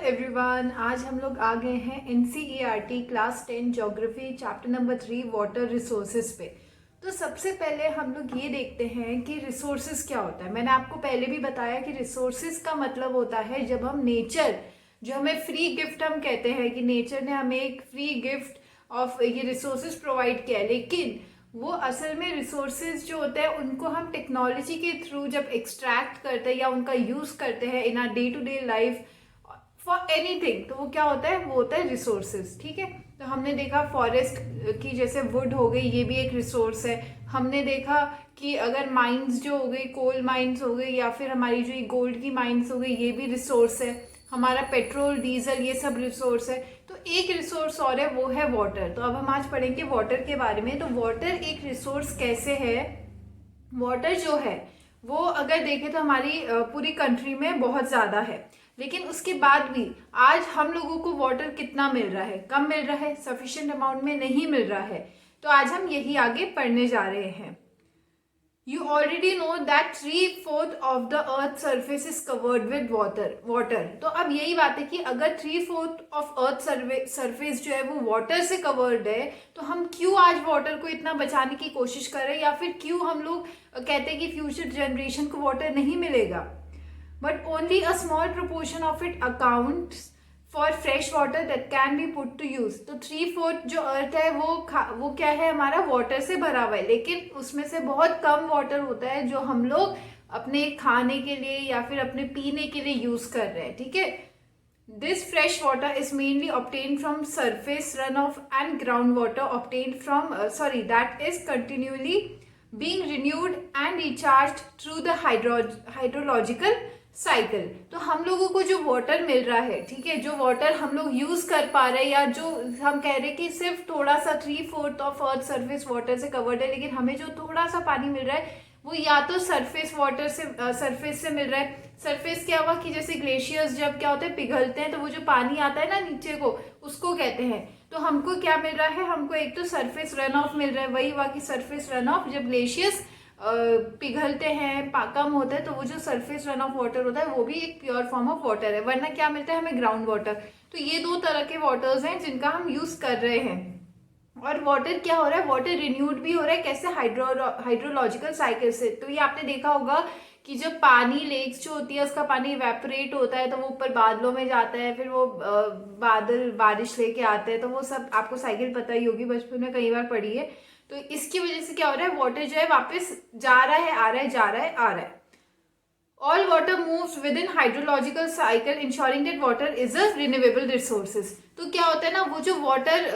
Everyone, आज हम लोग आ गए हैं NCERT class 10 geography chapter number 3 water resources पे। तो सबसे पहले हम लोग ये देखते हैं कि रिसोर्सेज क्या होता है। मैंने आपको पहले भी बताया कि रिसोर्सेज का मतलब होता है जब हम नेचर, जो हमें फ्री गिफ्ट हम कहते हैं कि नेचर ने हमें एक फ्री गिफ्ट ऑफ ये रिसोर्सेज प्रोवाइड किया है, लेकिन वो असल में रिसोर्सेज जो होते हैं उनको हम टेक्नोलॉजी के थ्रू जब एक्सट्रैक्ट करते हैं या उनका यूज़ करते हैं in our day to day life for anything, तो वो क्या होता है, वो होता है रिसोर्सेज। ठीक है, तो हमने देखा फॉरेस्ट की जैसे वुड हो गई, ये भी एक रिसोर्स है। हमने देखा कि अगर माइंस जो हो गई, कोल माइंस हो गई, या फिर हमारी जो गोल्ड की माइंस हो गई, ये भी रिसोर्स है। हमारा पेट्रोल, डीजल, ये सब रिसोर्स है। तो एक रिसोर्स और है, वो है वाटर। तो अब हम आज पढ़ेंगे वाटर के बारे में। तो वाटर एक रिसोर्स कैसे है। वाटर जो है वो अगर देखें तो हमारी पूरी कंट्री में बहुत ज़्यादा है, लेकिन उसके बाद भी आज हम लोगों को वाटर कितना मिल रहा है, कम मिल रहा है, सफिशिएंट अमाउंट में नहीं मिल रहा है। तो आज हम यही आगे पढ़ने जा रहे हैं। You already know that 3/4 of the earth surface is covered with water. तो अब यही बात है कि अगर 3/4 of earth surface जो है वो वाटर से कवर्ड है, तो हम क्यों आज वाटर को इतना बचाने की कोशिश कर रहे हैं, या फिर क्यों हम लोग कहते हैं कि फ्यूचर जनरेशन को वाटर नहीं मिलेगा। But only a small proportion of it accounts for fresh water that can be put to use. तो 3/4 जो अर्थ है वो क्या है, हमारा वाटर से भरा हुआ है, लेकिन उसमें से बहुत कम वाटर होता है जो हम लोग अपने खाने के लिए या फिर अपने पीने के लिए यूज कर रहे हैं। ठीक है, this fresh water is mainly obtain from surface run of and ground water obtain from that is continually being renewed and recharged through the hydrological cycle. तो हम लोगों को जो वाटर मिल रहा है, ठीक है, जो वाटर हम लोग यूज कर पा रहे हैं, या जो हम कह रहे हैं कि सिर्फ थोड़ा सा 3/4 ऑफ अर्थ सरफेस वाटर से कवर्ड है, लेकिन हमें जो थोड़ा सा पानी मिल रहा है वो या तो सरफेस वाटर से सरफेस से मिल रहा है। सरफेस क्या हुआ कि जैसे ग्लेशियर्स जब क्या होते हैं, पिघलते हैं, तो वो जो पानी आता है ना नीचे को, उसको कहते हैं। तो हमको क्या मिल रहा है, हमको एक तो सरफेस रन ऑफ मिल रहा है, वही हुआ कि सरफेस रन ऑफ जब ग्लेशियर्स पिघलते हैं, कम होता है, तो वो जो सरफेस रन ऑफ वाटर होता है वो भी एक प्योर फॉर्म ऑफ वाटर है। वरना क्या मिलता है हमें, ग्राउंड वाटर। तो ये दो तरह के वाटर्स हैं जिनका हम यूज कर रहे हैं। और वाटर क्या हो रहा है, वाटर रिन्यूड भी हो रहा है, कैसे, हाइड्रोलॉजिकल साइकिल से। तो ये आपने देखा होगा कि जब पानी, लेक्स जो होती है उसका पानी इवेपोरेट होता है तो वो ऊपर बादलों में जाता है, फिर वो बादल बारिश लेके आते हैं, तो वो सब आपको साइकिल पता ही होगी, बचपन में कई बार पढ़ी है। तो इसकी वजह से क्या हो रहा है, वाटर जो है वापस जा रहा है, आ रहा है, जा रहा है, आ रहा है। All water moves within hydrological cycle ensuring that water is a renewable resources। तो क्या होता है ना, वो जो वाटर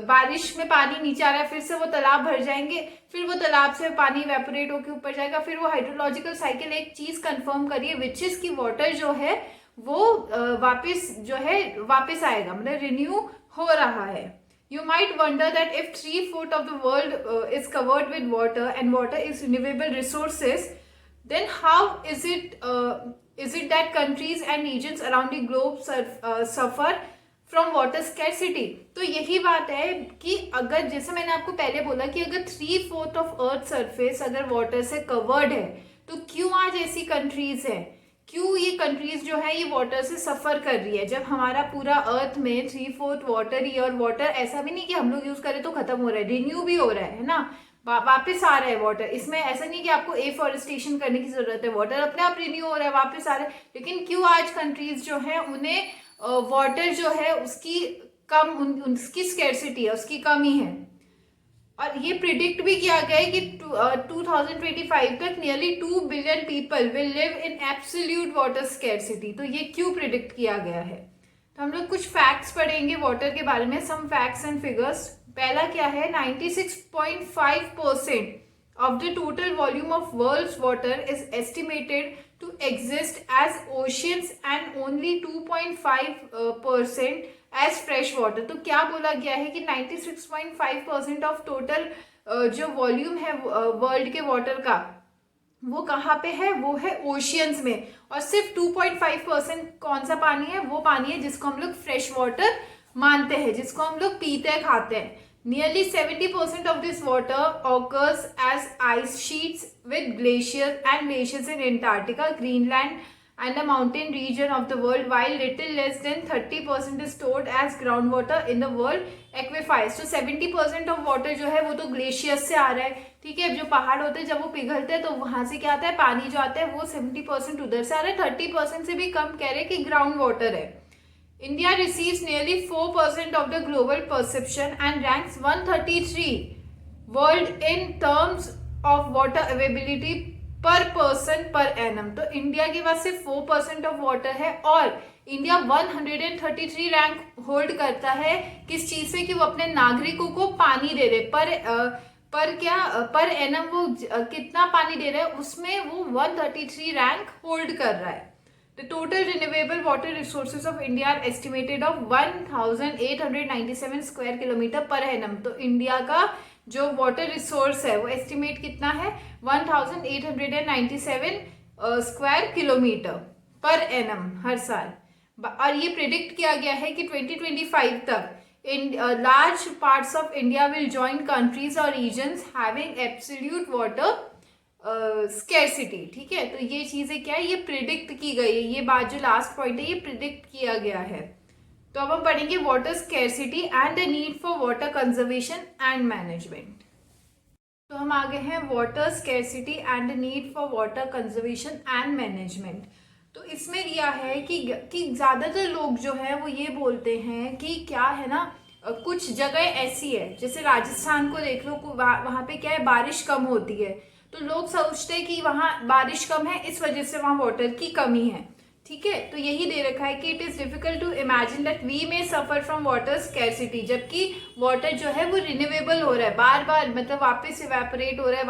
बारिश में पानी नीचे आ रहा है, फिर से वो तालाब भर जाएंगे, फिर वो तालाब से पानी इवेपोरेट होकर ऊपर जाएगा, फिर वो हाइड्रोलॉजिकल साइकिल एक चीज कंफर्म करिए विच इज की वाटर जो है वो वापस जो है वापस आएगा, मतलब रिन्यू हो रहा है। You might wonder that if 3/4 of the world is covered with water and water is renewable resources, then how is it that countries and regions around the globe suffer from water scarcity। तो यही बात है कि अगर, जैसे मैंने आपको पहले बोला कि अगर 3/4 ऑफ अर्थ सरफेस अगर वाटर से कवर्ड है, तो क्यों आज ऐसी कंट्रीज है, क्यों ये कंट्रीज जो है ये वाटर से सफर कर रही है, जब हमारा पूरा अर्थ में 3/4 वाटर ही। और वाटर ऐसा भी नहीं कि हम लोग यूज करें तो खत्म हो रहा है, रिन्यू भी हो रहा है ना, वापस आ रहा है वाटर। इसमें ऐसा नहीं कि आपको एफॉरेस्टेशन करने की जरूरत है, वाटर अपने आप रिन्यू हो रहा है, वापस आ रहा है। लेकिन क्यों आज कंट्रीज जो है उन्हें वाटर जो है उसकी उसकी स्कैर्सिटी है, उसकी कमी है। और ये प्रिडिक्ट भी किया गया है कि 2025 तक nearly 2 billion people will live in absolute water scarcity. तो ये क्यों प्रिडिक्ट किया गया है। तो हम लोग कुछ फैक्ट्स पढ़ेंगे वाटर के बारे में, सम फैक्ट्स एंड फिगर्स। पहला क्या है, 96.5% of the total volume of world's water is estimated to exist as oceans and only 2.5% as fresh water। तो क्या बोला गया है कि 96.5% ऑफ टोटल जो वॉल्यूम है वर्ल्ड के वाटर का, वो कहाँ पे है, वो है ओशियंस में। और सिर्फ 2.5% कौन सा पानी है, वो पानी है जिसको हम लोग फ्रेश वाटर मानते हैं, जिसको हम लोग पीते हैं, खाते हैं। Nearly 70% of this water occurs as ice sheets with glaciers in Antarctica, Greenland and the mountain region of the world, while little less than 30% is stored as groundwater in the world aquifers. तो 70% of water जो है वो तो glaciers से आ रहा है, ठीक है। जो पहाड़ होते हैं जब वो पिघलते हैं तो वहां से क्या आता है, पानी जो आता है वो 70% उधर से आ रहा है, 30% से भी कम कह रहे हैं कि ग्राउंड वाटर है। India receives nearly 4% of the global perception and ranks 133 world in terms of water availability पर पर्सन पर एनम। तो इंडिया के पास सिर्फ 4% ऑफ वाटर है और इंडिया 133 रैंक होल्ड करता है किस चीज से, कि वो अपने नागरिकों को पानी दे रहे पर एनम वो कितना पानी दे रहे हैं उसमें वो 133 रैंक होल्ड कर रहा है। The total renewable water resources of India are estimated of 1897 square kilometre per annum. तो इंडिया का जो वाटर रिसोर्स है वो एस्टिमेट कितना है, 1897 स्क्वायर किलोमीटर पर एनम हर साल। और ये प्रिडिक्ट किया गया है कि 2025 तक in large parts of India will join countries और regions having absolute water scarcity, ठीक है। तो ये चीजें क्या है, ये प्रिडिक्ट की गई है, ये बात जो लास्ट पॉइंट है ये प्रिडिक्ट किया गया है। तो अब हम पढ़ेंगे water scarcity and the need for water conservation and management. तो हम आगे हैं water scarcity and the need for water conservation and management. तो इसमें दिया है कि ज्यादातर लोग जो है वो ये बोलते हैं कि क्या है ना, कुछ जगह ऐसी है जैसे राजस्थान को देख लो, वहां पे क्या है, बारिश कम होती है, तो लोग सोचते हैं कि वहां बारिश कम है इस वजह से वहां वाटर की कमी है, ठीक है। तो यही दे रखा है कि it is difficult to imagine that we may suffer from water scarcity, जबकि वाटर जो है वो रिन्यूएबल हो रहा है, बार बार मतलब वापस इवेपोरेट हो रहा है,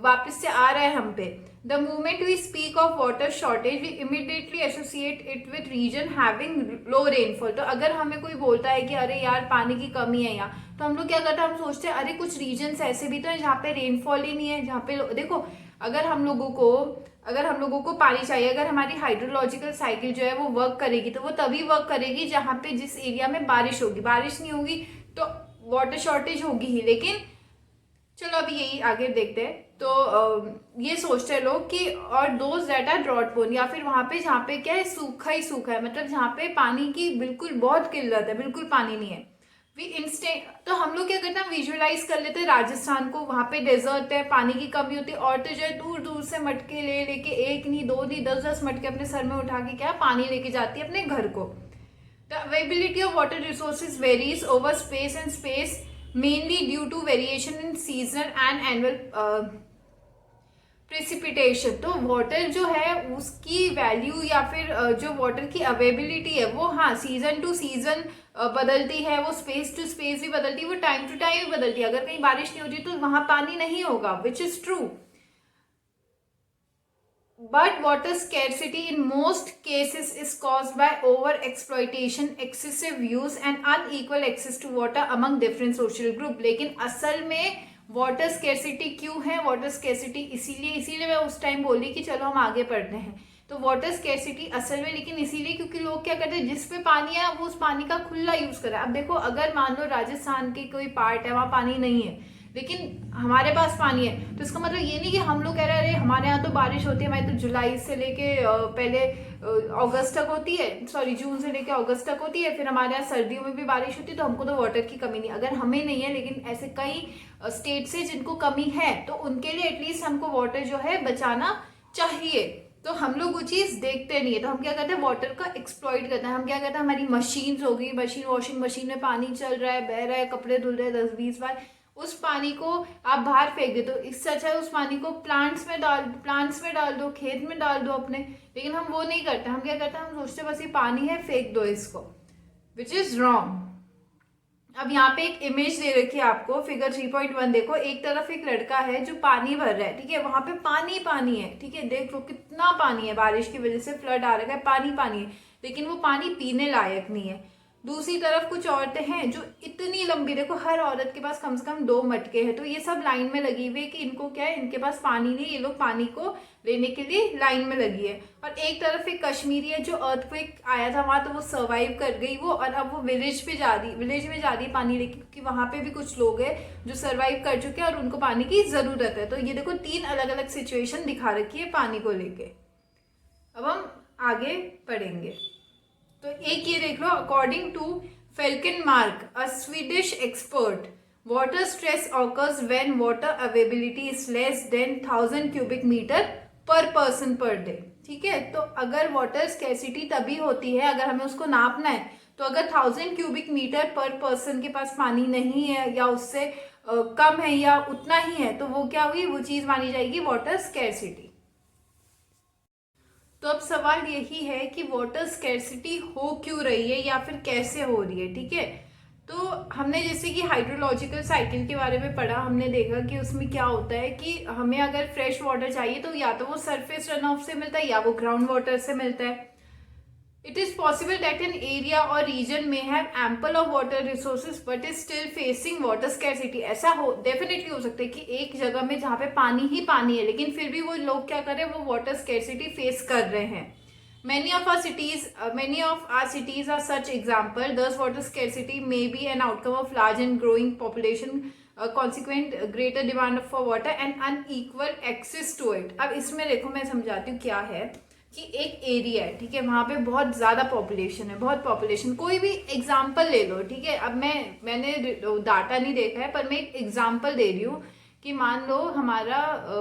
वापस से आ रहा है हम पे। The moment we speak of water shortage we immediately associate it with region having low rainfall. तो अगर हमें कोई बोलता है कि अरे यार पानी की कमी है यहाँ, तो हम लोग क्या करते हैं, हम सोचते हैं अरे कुछ रीजन्स ऐसे भी तो है जहाँ पे रेनफॉल ही नहीं है, जहाँ पे देखो अगर हम लोगों को पानी चाहिए, अगर हमारी हाइड्रोलॉजिकल साइकिल जो है वो वर्क करेगी तो वो तभी वर्क करेगी जहाँ पे जिस एरिया में बारिश होगी, बारिश नहीं होगी तो वाटर शॉर्टेज होगी ही। लेकिन चलो अभी यही आगे देखते हैं। तो ये सोचते हैं लोग कि और those that are drought prone, या फिर वहां पे जहाँ पे क्या है, सूखा ही सूखा है, मतलब जहाँ पे पानी की बिल्कुल बहुत किल्लत है, बिल्कुल पानी नहीं है। वी इंस्टेंट तो हम लोग क्या करते हैं, विजुअलाइज कर लेते हैं राजस्थान को, वहां पे डेजर्ट है, पानी की कमी होती है, औरतें जो है दूर दूर से मटके लेके, एक नहीं दो नहीं 10-10 मटके अपने सर में उठा के क्या पानी लेके जाती है अपने घर को। The availability of water resources varies over space and space mainly due to variation in seasonal and annual precipitation। तो वाटर जो है उसकी वैल्यू या फिर जो वाटर की अवेलेबिलिटी है वो हाँ सीजन टू सीजन बदलती है, वो स्पेस टू स्पेस भी बदलती है, वो टाइम टू टाइम भी बदलती है। अगर कहीं बारिश नहीं होती तो वहां पानी नहीं होगा, which is true. But water scarcity in most cases is caused by over exploitation, excessive use and unequal access to water among different social group। लेकिन असल में वाटर स्कैरसिटी क्यों है, वाटर स्कैरसिटी इसीलिए मैं उस टाइम बोली कि चलो हम आगे पढ़ते हैं। तो वाटर स्कैरसिटी असल में लेकिन इसीलिए क्योंकि लोग क्या करते हैं, जिस पे पानी है वो उस पानी का खुला यूज कर रहा है। अब देखो अगर मान लो राजस्थान की कोई पार्ट है वहां पानी नहीं है लेकिन हमारे पास पानी है, तो इसका मतलब ये नहीं कि हम लोग कह रहे हैं अरे हमारे यहाँ तो बारिश होती है, हमारी तो जुलाई से लेके पहले अगस्त तक होती है, सॉरी जून से लेके अगस्त तक होती है, फिर हमारे यहाँ सर्दियों में भी बारिश होती है, तो हमको तो वाटर की कमी नहीं। अगर हमें नहीं है लेकिन ऐसे कई स्टेट से जिनको कमी है तो उनके लिए एटलीस्ट हमको वाटर जो है बचाना चाहिए। तो हम लोग वो चीज देखते नहीं है, तो हम क्या करते हैं वाटर का एक्सप्लॉइट करते हैं। हम क्या करते हैं, हमारी मशीन हो गई, वॉशिंग मशीन में पानी चल रहा है, बह रहा है, कपड़े धुल रहे हैं 10-20 बार, उस पानी को आप बाहर फेंक देते हो। इससे अच्छा है उस पानी को प्लांट्स में डाल दो, खेत में डाल दो अपने। लेकिन हम वो नहीं करते, हम क्या करते हैं, हम सोचते बस ये पानी है फेंक दो इसको, विच इज रॉन्ग। अब यहाँ पे एक इमेज दे रखी है आपको, फिगर 3.1 देखो, एक तरफ एक लड़का है जो पानी भर रहा है, ठीक है, वहां पे पानी है, ठीक है, देख लो कितना पानी है, बारिश की वजह से फ्लड आ रखा है, पानी है, लेकिन वो पानी पीने लायक नहीं है। दूसरी तरफ कुछ औरतें हैं जो इतनी लंबी, देखो हर औरत के पास कम से कम 2 मटके हैं, तो ये सब लाइन में लगी हुई है कि इनको क्या है, इनके पास पानी नहीं, ये लोग पानी को लेने के लिए लाइन में लगी है। और एक तरफ एक कश्मीरी है जो अर्थक्वेक आया था वहां, तो वो सर्वाइव कर गई वो, और अब वो विलेज में जा रही है पानी लेके, क्योंकि वहां पे भी कुछ लोग हैं जो सर्वाइव कर चुके हैं और उनको पानी की जरूरत है। तो ये देखो 3 अलग अलग सिचुएशन दिखा रखी है पानी को लेके। अब हम आगे पढ़ेंगे। तो एक ये देख लो, according to Falkenmark, a Swedish expert, water stress occurs when water availability is less than 1000 cubic metre per person per day. ठीक है, तो अगर वाटर स्कैसिटी तभी होती है, अगर हमें उसको नापना है, तो अगर 1000 क्यूबिक मीटर पर पर्सन के पास पानी नहीं है या उससे कम है या उतना ही है, तो वो क्या हुई, वो चीज मानी जाएगी वाटर स्कैरसिटी। तो अब सवाल यही है कि वाटर स्कैरसिटी हो क्यों रही है या फिर कैसे हो रही है। ठीक है, तो हमने जैसे कि हाइड्रोलॉजिकल साइकिल के बारे में पढ़ा, हमने देखा कि उसमें क्या होता है कि हमें अगर फ्रेश वाटर चाहिए तो या तो वो सरफेस रन ऑफ से मिलता है या वो ग्राउंड वाटर से मिलता है। It is possible that an area or region may have ample of water resources but is still facing water scarcity। ऐसा हो डेफिनेटली हो सकता है कि एक जगह में जहाँ पे पानी ही पानी है लेकिन फिर भी वो लोग क्या कर रहे हैं, वो वाटर स्कैरसिटी फेस कर रहे हैं। Many of our cities are such example. Thus, water scarcity may be an outcome of large and growing population, consequent greater demand for water and unequal access to it। अब इसमें देखो मैं समझाती हूँ क्या है कि एक एरिया है, ठीक है, वहां पे बहुत ज्यादा पॉपुलेशन है, बहुत पॉपुलेशन, कोई भी एग्जाम्पल ले लो। ठीक है, अब मैंने डाटा नहीं देखा है पर मैं एक एग्जाम्पल दे रही हूँ कि मान लो हमारा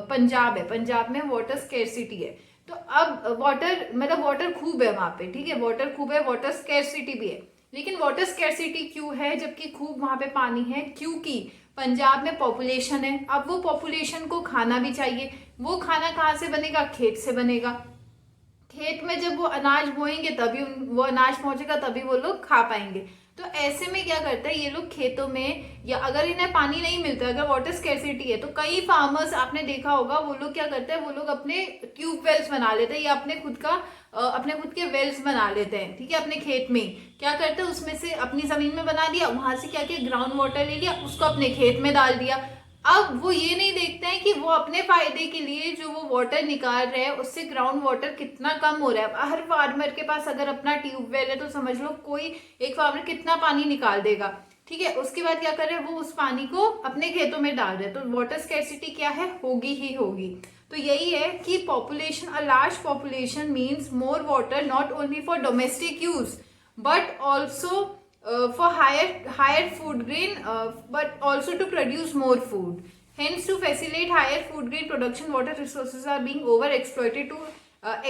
पंजाब है, पंजाब में वाटर स्कैरसिटी है, तो अब वाटर मतलब वाटर खूब है वहां पे। ठीक है, वाटर खूब है, वाटर स्कैरसिटी भी है, लेकिन वाटर स्कैरसिटी क्यों है जबकि खूब वहां पे पानी है? क्योंकि पंजाब में पॉपुलेशन है, अब वो पॉपुलेशन को खाना भी चाहिए। वो खाना कहाँ से बनेगा? खेत से बनेगा। खेत में जब वो अनाज बोएंगे तभी वो अनाज पहुंचेगा, तभी वो लोग खा पाएंगे। तो ऐसे में क्या करता है ये लोग खेतों में, या अगर इन्हें पानी नहीं मिलता, अगर वाटर स्कैरसिटी है, तो कई फार्मर्स आपने देखा होगा वो लोग क्या करते हैं, वो लोग अपने ट्यूब वेल्स बना लेते हैं या अपने खुद के वेल्स बना लेते हैं। ठीक है, अपने खेत में क्या करते हैं, उसमें से अपनी जमीन में बना दिया, वहां से क्या किया, ग्राउंड वाटर ले लिया, उसको अपने खेत में डाल दिया। अब वो ये नहीं देखते हैं कि वो अपने फायदे के लिए जो वो वाटर निकाल रहे हैं उससे ग्राउंड वाटर कितना कम हो रहा है। हर फार्मर के पास अगर अपना ट्यूबवेल है तो समझ लो कोई एक फार्मर कितना पानी निकाल देगा। ठीक है, उसके बाद क्या कर रहे हैं, वो उस पानी को अपने खेतों में डाल रहे हैं, तो वाटर स्कैरसिटी क्या है, होगी ही होगी। तो यही है कि population, a large population means more water, not only for domestic use but also for higher food grain, but also to produce more food. Hence, to facilitate higher food grain production, water resources are being overexploited to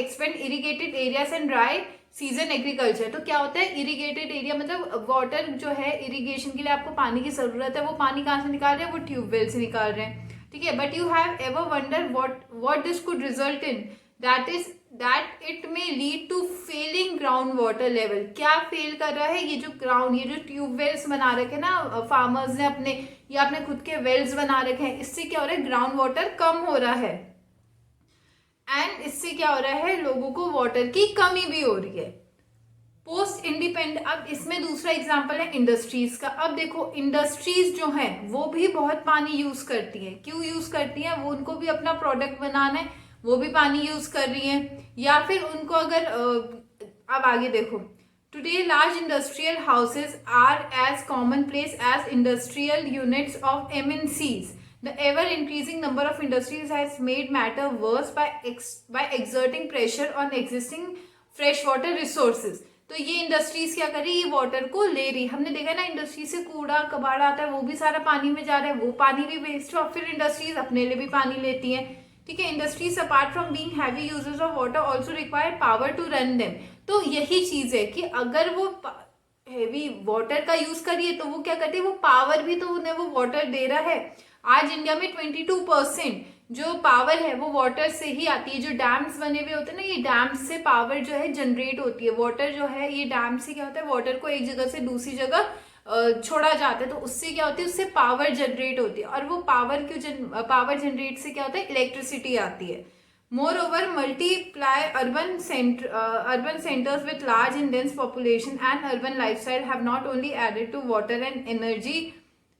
expand irrigated areas and dry season agriculture। तो क्या होता है irrigated area, मतलब water जो है irrigation के लिए आपको पानी की जरूरत है, वो पानी कहाँ से निकाल रहे हैं, वो ट्यूबवेल से निकाल रहे हैं। ठीक है, but you have ever wonder what this could result in, that it may lead to failing ground water level। क्या फेल कर रहा है, ये जो ट्यूब वेल्स बना रखे ना फार्मर्स ने अपने, या अपने खुद के वेल्स बना रखे हैं, इससे क्या हो रहा है, ग्राउंड वाटर कम हो रहा है, एंड इससे क्या हो रहा है, लोगों को वाटर की कमी भी हो रही है। पोस्ट इंडिपेंडेंट, अब इसमें दूसरा एग्जांपल है इंडस्ट्रीज का। अब देखो इंडस्ट्रीज जो है वो भी बहुत पानी यूज करती है। क्यों यूज करती है? वो उनको भी अपना प्रोडक्ट बनाना है, वो भी पानी यूज कर रही है। या फिर उनको अगर अब आगे देखो, today large industrial houses are as commonplace as industrial units of MNCs। The ever increasing number of industries has made matter worse by exerting pressure on existing freshwater resources। तो ये इंडस्ट्रीज क्या कर रही है, ये water को ले रही। हमने देखा ना इंडस्ट्री से कूड़ा कबाड़ा आता है, वो भी सारा पानी में जा रहा है, वो पानी भी वेस्ट है, और फिर इंडस्ट्रीज अपने लिए भी पानी लेती हैं। ठीक है, industries apart from being heavy users of water also require power to run them. तो यही चीज है कि अगर वो हैवी वाटर का यूज करिए तो वो क्या करती है, वो पावर भी तो उन्हें वो वाटर दे रहा है। आज इंडिया में 22% जो पावर है वो वाटर से ही आती है। जो डैम्स बने हुए होते हैं ना, ये डैम्स से पावर जो है जनरेट होती है। वाटर जो है ये डैम से क्या होता है, वाटर को एक जगह से दूसरी जगह छोड़ा जाता है, तो उससे क्या होती है, उससे पावर जनरेट होती है। और वो पावर जनरेट से क्या होता है, इलेक्ट्रिसिटी आती है। Moreover, multiply urban centers with large and dense population and urban lifestyle have not only added to water and energy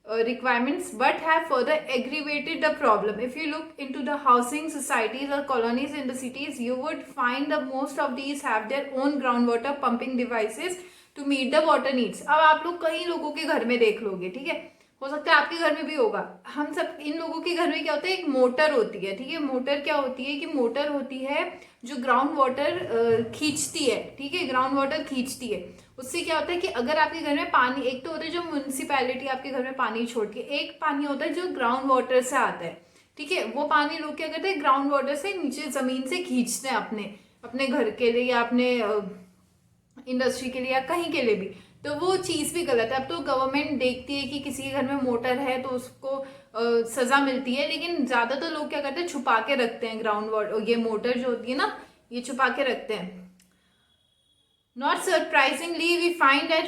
requirements but have further aggravated the problem. If you look into the housing societies or colonies in the cities, you would find that most of these have their own groundwater pumping devices to meet the water needs। अब आप लोग कई लोगों के घर में देख लोगे, ठीक है, हो सकता है आपके घर में भी होगा। हम सब इन लोगों के घर में क्या होता है, एक मोटर होती है, ठीक है। मोटर क्या होती है कि मोटर होती है जो ग्राउंड वाटर खींचती है, ठीक है, ग्राउंड वाटर खींचती है। उससे क्या होता है कि अगर आपके घर में पानी, एक तो होता है जो म्यूनसिपैलिटी आपके घर में पानी छोड़ के, एक पानी होता है जो ग्राउंड वाटर से आता है, ठीक है। वो पानी लोग क्या करते हैं, ग्राउंड वाटर से नीचे जमीन से खींचते हैं अपने अपने घर के लिए या अपने इंडस्ट्री के लिए या कहीं के लिए भी। तो वो चीज़ भी गलत है। अब तो गवर्नमेंट देखती है कि किसी के घर में मोटर है तो उसको सजा मिलती है, लेकिन ज़्यादातर लोग क्या करते हैं, छुपा के रखते हैं ग्राउंड वाटर, ये मोटर जो होती है ना, ये छुपा के रखते हैं। Not surprisingly we find that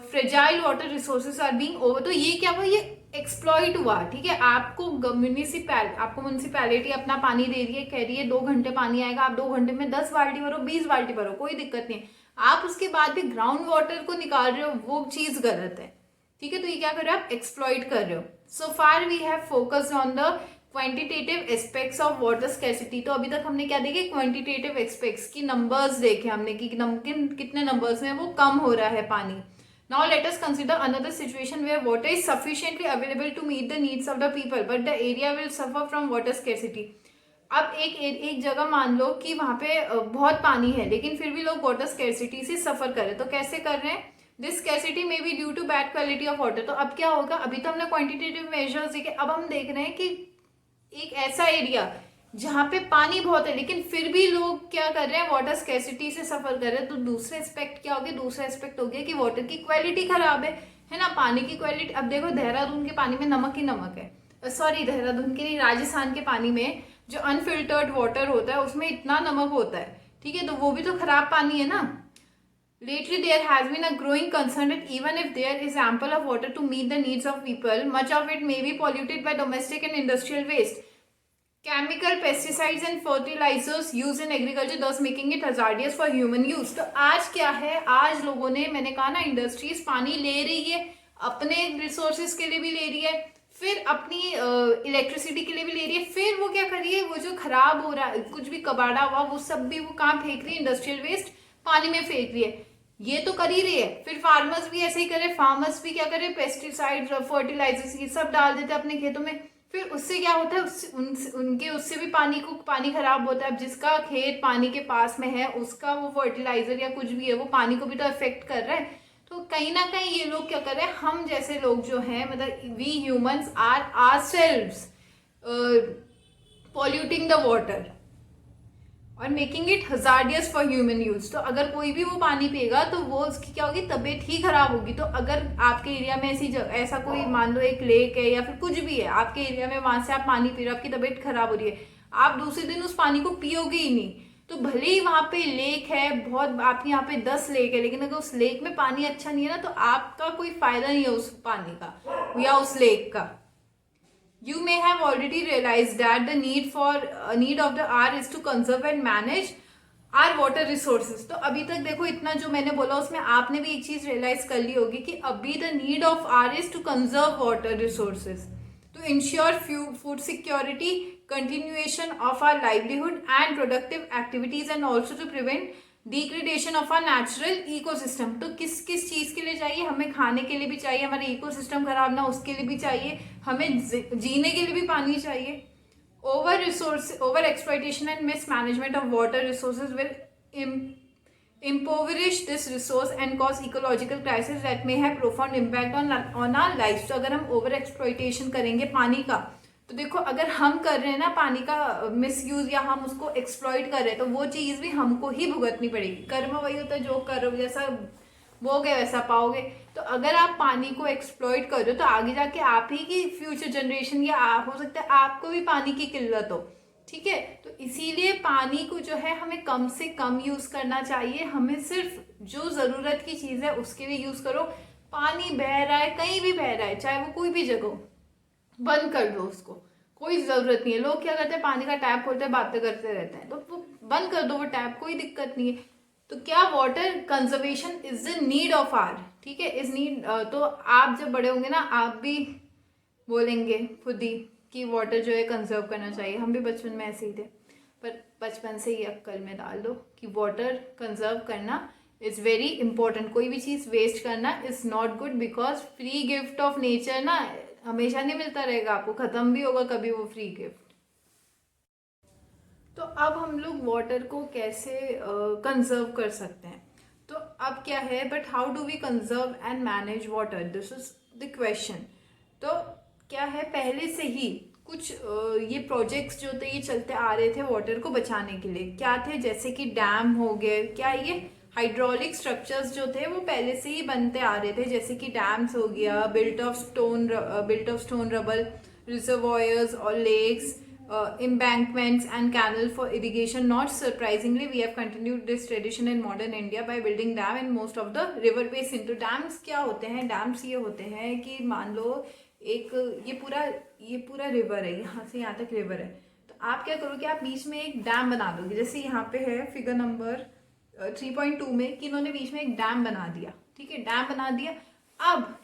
fragile water resources are being over. तो ये क्या हुआ, ये एक्सप्लॉइट हुआ, ठीक है। आपको म्यूनिसिपैलिटी अपना पानी दे रही है, कह रही है 2 घंटे पानी आएगा, आप 2 घंटे में 10 बाल्टी भरो, 20 बाल्टी भरो, कोई दिक्कत नहीं। आप उसके बाद भी ग्राउंड वाटर को निकाल रहे हो, वो चीज गलत है, ठीक है। तो ये क्या कर रहे हो, आप एक्सप्लॉइट कर रहे हो। So far we have focused on the quantitative aspects of water scarcity. तो अभी तक हमने क्या देखे, क्वांटिटेटिव एस्पेक्ट्स की नंबर्स देखे हमने कि कितने नंबर्स में वो कम हो रहा है पानी। Now let us consider another situation where water is sufficiently available to meet the needs of the people but the area will suffer from water scarcity. अब एक जगह मान लो कि वहां पे बहुत पानी है, लेकिन फिर भी लोग वाटर स्कैसिटी से सफर कर रहे हैं। तो कैसे कर रहे हैं, this scarcity may be due to bad quality of water. तो अब क्या होगा, अभी तो हमने क्वांटिटेटिव मेजर्स देखे, अब हम देख रहे हैं कि एक ऐसा एरिया जहाँ पे पानी बहुत है लेकिन फिर भी लोग क्या कर रहे हैं, वाटर स्कैसिटी से सफर कर रहे हैं। तो दूसरे एस्पेक्ट क्या हो गया, दूसरा एस्पेक्ट हो गया कि वाटर की क्वालिटी खराब है ना, पानी की क्वालिटी। अब देखो देहरादून के पानी में नमक ही नमक है, सॉरी देहरादून के नहीं, राजस्थान के पानी में जो अनफिल्टर्ड वाटर होता है उसमें इतना नमक होता है, ठीक है। तो वो भी तो खराब पानी है ना। Lately, there has been a growing concern that even if there is ample of water to meet the needs of people, much of it may be polluted by domestic and industrial waste, chemical pesticides and fertilizers used in agriculture, thus making it hazardous for human use। तो आज क्या है, आज लोगों ने, मैंने कहा ना, इंडस्ट्रीज पानी ले रही है, अपने रिसोर्सेज के लिए भी ले रही है, फिर अपनी इलेक्ट्रिसिटी के लिए भी ले रही है, फिर वो क्या कर रही है, वो जो खराब हो रहा है, कुछ भी कबाड़ा हुआ वो सब भी वो कहाँ फेंक रही है, इंडस्ट्रियल वेस्ट पानी में फेंक रही है। ये तो कर ही रही है, फिर फार्मर्स भी ऐसे ही करे, फार्मर्स भी क्या करे, पेस्टिसाइड्स और फर्टिलाइजर्स ये सब डाल देते हैं अपने खेतों में। फिर उससे क्या होता है, उससे भी पानी खराब होता है। अब जिसका खेत पानी के पास में है उसका वो फर्टिलाइजर या कुछ भी है वो पानी को भी तो अफेक्ट कर रहा है। तो कहीं ना कहीं ये लोग क्या कर रहे हैं, हम जैसे लोग जो हैं, मतलब we humans are ourselves polluting the water और making it hazardous for human use. तो अगर कोई भी वो पानी पिएगा तो वो उसकी क्या होगी, तबीयत ही खराब होगी। तो अगर आपके एरिया में ऐसा कोई, मान लो एक लेक है या फिर कुछ भी है आपके एरिया में, वहां से आप पानी पी रहे हो, आपकी तबीयत खराब हो रही है, आप दूसरे दिन उस पानी को पियोगे ही नहीं। तो भले ही वहां पे लेक है बहुत, आपके यहाँ पे 10 लेक है, लेकिन अगर उस लेक में पानी अच्छा नहीं है ना, तो आपका कोई फायदा नहीं है उस पानी का या उस लेक का। You may have already realized that the need of the hour is to conserve and manage our water resources। तो अभी तक देखो इतना जो मैंने बोला उसमें आपने भी एक चीज रियलाइज कर ली होगी कि अभी the need of hour is to conserve water resources to ensure food security, continuation of our livelihood and productive activities, and also to prevent degradation of our natural ecosystem. तो किस किस चीज के लिए चाहिए, हमें खाने के लिए भी चाहिए, हमारे इकोसिस्टम खराब ना उसके लिए भी चाहिए, हमें जीने के लिए भी पानी चाहिए। Over exploitation and miss management of water resources will impoverish this resource and cause ecological crisis that may have profound impact on our lives। तो अगर हम ओवर एक्सप्लॉइटेशन करेंगे पानी का, तो देखो अगर हम कर रहे हैं ना पानी का मिसयूज या हम उसको एक्सप्लॉइट कर रहे हैं, तो वो चीज भी हमको ही भुगतनी पड़ेगी। कर्म वही होता है जो करो, जैसा बोगे वैसा पाओगे। तो अगर आप पानी को एक्सप्लॉइट कर रहे हो तो आगे जाके आप ही की फ्यूचर जनरेशन या हो सकता है आपको भी पानी की किल्लत हो, ठीक है। तो इसीलिए पानी को जो है हमें कम से कम यूज करना चाहिए। हमें सिर्फ जो जरूरत की चीज है उसके लिए यूज करो। पानी बह रहा है, कहीं भी बह रहा है, चाहे वो कोई भी जगह, बंद कर दो उसको, कोई जरूरत नहीं है। लोग क्या करते हैं, पानी का टैप खोलते हैं, बातें करते रहते हैं, तो वो बंद कर दो वो टैप, कोई दिक्कत नहीं है। तो क्या water conservation is the need of hour, ठीक है, इज नीड। तो आप जब बड़े होंगे ना आप भी बोलेंगे खुद ही कि वाटर जो है कंजर्व करना चाहिए। हम भी बचपन में ऐसे ही थे, पर बचपन से ही अक्ल में डाल दो कि वाटर कंजर्व करना इट्स वेरी इंपॉर्टेंट। कोई भी चीज़ वेस्ट करना is not good, because free gift of nature ना हमेशा नहीं मिलता रहेगा आपको, खत्म भी होगा कभी वो फ्री गिफ्ट। तो अब हम लोग वाटर को कैसे कंजर्व कर सकते हैं। तो अब क्या है, but how do we conserve and manage water, this is the question. तो क्या है, पहले से ही कुछ ये प्रोजेक्ट्स जो थे ये चलते आ रहे थे वाटर को बचाने के लिए। क्या थे, जैसे कि डैम हो गए, क्या ये हाइड्रोलिक स्ट्रक्चर्स जो थे वो पहले से ही बनते आ रहे थे, जैसे कि डैम्स हो गया, built of stone rubble, reservoirs और lakes, embankments and canal for irrigation. Not surprisingly, we have continued this tradition in modern India by building dam in most of the river basin. तो dams क्या होते हैं, dams ये होते हैं कि मान लो एक ये पूरा रिवर है, यहाँ से यहाँ तक रिवर है, तो आप क्या करोगे, आप बीच में एक डैम बना दोगे। जैसे यहाँ पे है फिगर नंबर 3.2 में कि इन्होंने बीच में एक डैम बना दिया, ठीक है, डैम बना दिया। अब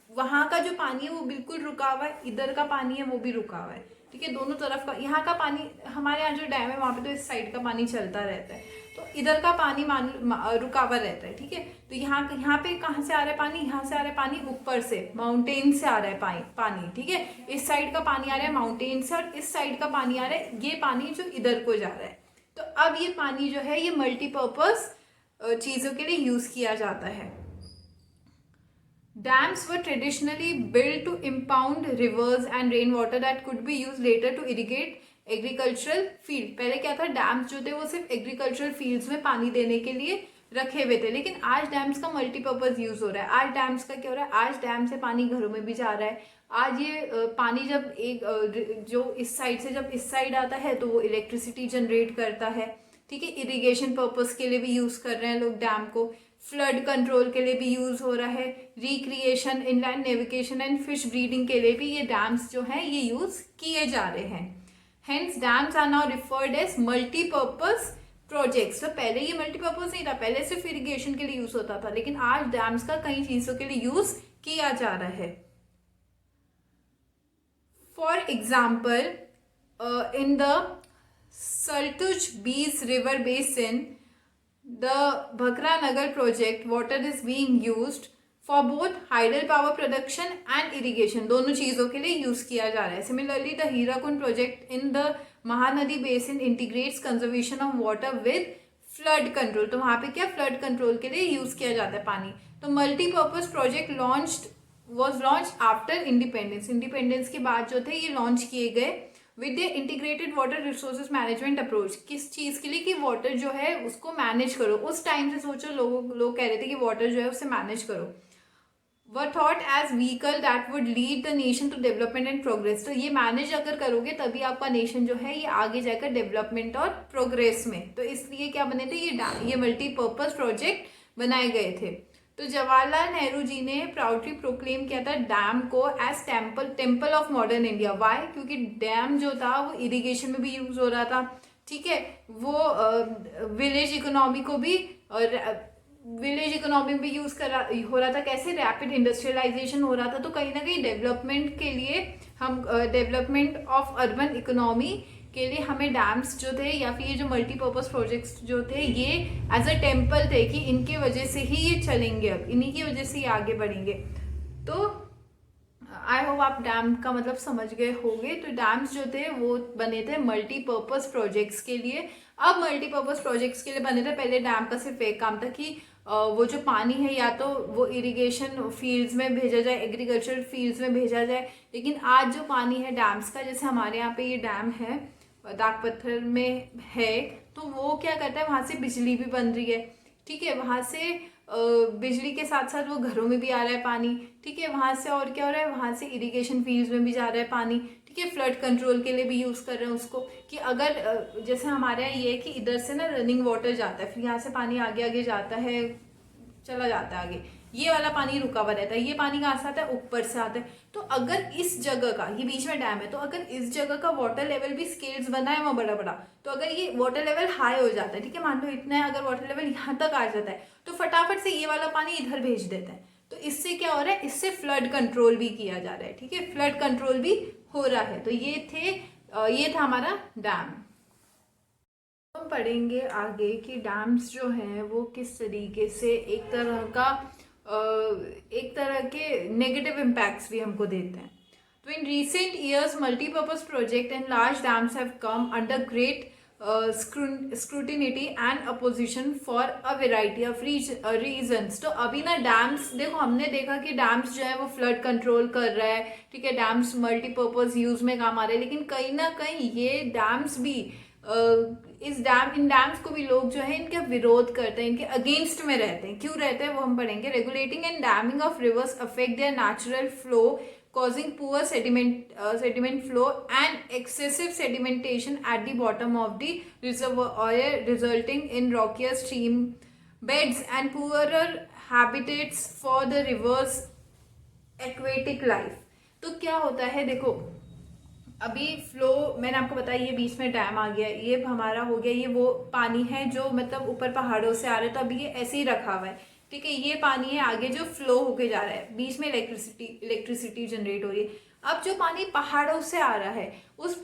वहां का जो पानी है वो बिल्कुल रुका हुआ है, इधर का पानी है वो भी रुका हुआ है, ठीक है, दोनों तरफ का। यहाँ का पानी, हमारे यहाँ जो डैम है वहां पे तो इस साइड का पानी चलता रहता है, तो इधर का पानी रुका हुआ रहता है, ठीक है। तो यहाँ पे कहाँ से आ रहा है पानी, यहाँ से आ रहा है पानी ऊपर से, माउंटेन से आ रहा है पानी, ठीक है। इस साइड का पानी आ रहा है माउंटेन से, और इस साइड का पानी आ रहा है, ये पानी जो इधर को जा रहा है। तो अब ये पानी जो है ये मल्टीपर्पज चीजों के लिए यूज किया जाता है। Dams were traditionally built to impound rivers and rainwater that could be used later to irrigate agricultural field. पहले क्या था, डैम्स जो थे वो सिर्फ एग्रीकल्चरल फील्ड्स में पानी देने के लिए रखे हुए थे, लेकिन आज डैम्स का मल्टीपर्पज यूज हो रहा है। आज डैम्स का क्या हो रहा है, आज डैम से पानी घरों में भी जा रहा है। आज ये पानी जब जो इस साइड से जब इस साइड आता है तो वो इलेक्ट्रिसिटी जनरेट करता है, ठीक है। इरिगेशन पर्पज के लिए भी यूज कर रहे हैं लोग डैम को, फ्लड कंट्रोल के लिए भी यूज हो रहा है, recreation, inland navigation and fish breeding के लिए भी ये डैम्स जो हैं ये यूज किए जा रहे हैं। Hence dams are now referred as multipurpose projects. तो पहले ये मल्टीपर्पज नहीं था, पहले सिर्फ इरिगेशन के लिए यूज होता था, लेकिन आज डैम्स का कई चीजों के लिए यूज किया जा रहा है। फॉर एग्जाम्पल, इन द सल्तुज बीस river basin, the Bhakra Nagar project, water is being used for both hydel power production and irrigation, दोनों चीजों के लिए यूज किया जा रहा है। Similarly, the Hirakud project in the Mahanadi basin integrates conservation of water with flood control। तो वहां पे क्या फ्लड कंट्रोल के लिए यूज किया जाता है पानी। तो multipurpose project was launched after independence के बाद जो थे ये लॉन्च किए गए with the integrated water resources management approach. किस चीज के लिए, कि वाटर जो है उसको मैनेज करो। उस टाइम से सोचो, लोग कह रहे थे कि वाटर जो है उसे मैनेज करो। Were thought as vehicle that would lead the nation to development and progress. तो ये मैनेज अगर करोगे तभी आपका नेशन जो है ये आगे जाकर डेवलपमेंट और प्रोग्रेस में। तो इसलिए क्या बने थे, ये मल्टीपर्पज प्रोजेक्ट बनाए गए थे। तो जवाहरलाल नेहरू जी ने प्राउडली प्रोक्लेम किया था डैम को as temple of modern India. Why, क्योंकि डैम जो था वो इरिगेशन में भी यूज हो रहा था, ठीक है, वो विलेज इकोनॉमी भी यूज हो रहा था। कैसे, रैपिड इंडस्ट्रियलाइजेशन हो रहा था, तो कहीं ना कहीं डेवलपमेंट के लिए हम डेवलपमेंट ऑफ अर्बन इकोनॉमी के लिए हमें डैम्स जो थे या फिर ये जो मल्टीपर्पज प्रोजेक्ट्स जो थे ये एज अ टेम्पल थे, कि इनके वजह से ही ये चलेंगे, अब इन्हीं की वजह से ये आगे बढ़ेंगे। तो आई होप आप डैम का मतलब समझ गए होंगे। तो डैम्स जो थे वो बने थे मल्टीपर्पज प्रोजेक्ट्स के लिए। अब मल्टीपर्पज प्रोजेक्ट्स के लिए बने थे, पहले डैम का सिर्फ एक काम था कि वो जो पानी है या तो वो इरिगेशन फील्ड्स में भेजा जाए, एग्रीकल्चरल फील्ड्स में भेजा जाए। लेकिन आज जो पानी है डैम्स का, जैसे हमारे यहाँ पे ये डैम है दाग पत्थर में है, तो वो क्या करता है, वहां से बिजली भी बन रही है, ठीक है, वहां से बिजली के साथ साथ वो घरों में भी आ रहा है पानी, ठीक है, वहां से और क्या हो रहा है, वहां से इरिगेशन फील्ड्स में भी जा रहा है पानी, ठीक है, फ्लड कंट्रोल के लिए भी यूज कर रहे हैं उसको। कि अगर जैसे हमारे यहाँ ये है कि इधर से ना रनिंग वाटर जाता है, फिर यहाँ से पानी आगे आगे जाता है, चला जाता है आगे, ये वाला पानी रुका हुआ रहता है, ये पानी कहाँ से आता है, ऊपर से आता है। तो अगर इस जगह का, ये बीच में डैम है, तो अगर इस जगह का वाटर लेवल भी स्केल्स बना है वहाँ बड़ा बड़ा, तो अगर ये वाटर लेवल हाई हो जाता है, ठीक है, मान लो इतना है, अगर वाटर लेवल यहाँ तक आ जाता है तो फटाफट से ये वाला पानी इधर भेज देता है। तो इससे क्या हो रहा है, इससे फ्लड कंट्रोल भी किया जा रहा है, ठीक है, फ्लड कंट्रोल भी हो रहा है। तो ये था हमारा डैम। हम पढ़ेंगे आगे कि डैम्स जो हैं वो किस तरीके से एक तरह के नेगेटिव इम्पैक्ट्स भी हमको देते हैं. तो इन recent years multi-purpose project and large dams have come under great scrutiny and opposition for a variety of reasons. तो अभी ना डैम्स देखो, हमने देखा कि डैम्स जो है वो फ्लड कंट्रोल कर रहा है, ठीक है, डैम्स मल्टीपर्पज यूज में काम आ रहे हैं, लेकिन कहीं ना कहीं ये डैम्स भी इन डैम्स को भी लोग जो है इनका विरोध करते हैं, इनके अगेंस्ट में रहते हैं. क्यों रहते हैं वो हम पढ़ेंगे. Regulating and damming of reverse affect there natural flow, causing poor sediment flow and excessive sedimentation at the bottom of the reservoir, resulting in rockier stream beds and poorer habitats for the river's aquatic life. तो क्या होता है, देखो अभी flow मैंने आपको बताया, ये बीच में डैम आ गया, ये हमारा हो गया, ये वो पानी है जो मतलब ऊपर पहाड़ों से आ रहा है, तो अभी ये ऐसे ही रखा हुआ है, ठीक है. ये पानी है आगे जो फ्लो होके जा रहा है, बीच में इलेक्ट्रिसिटी जनरेट हो रही है. अब जो पानी पहाड़ों से आ रहा है उस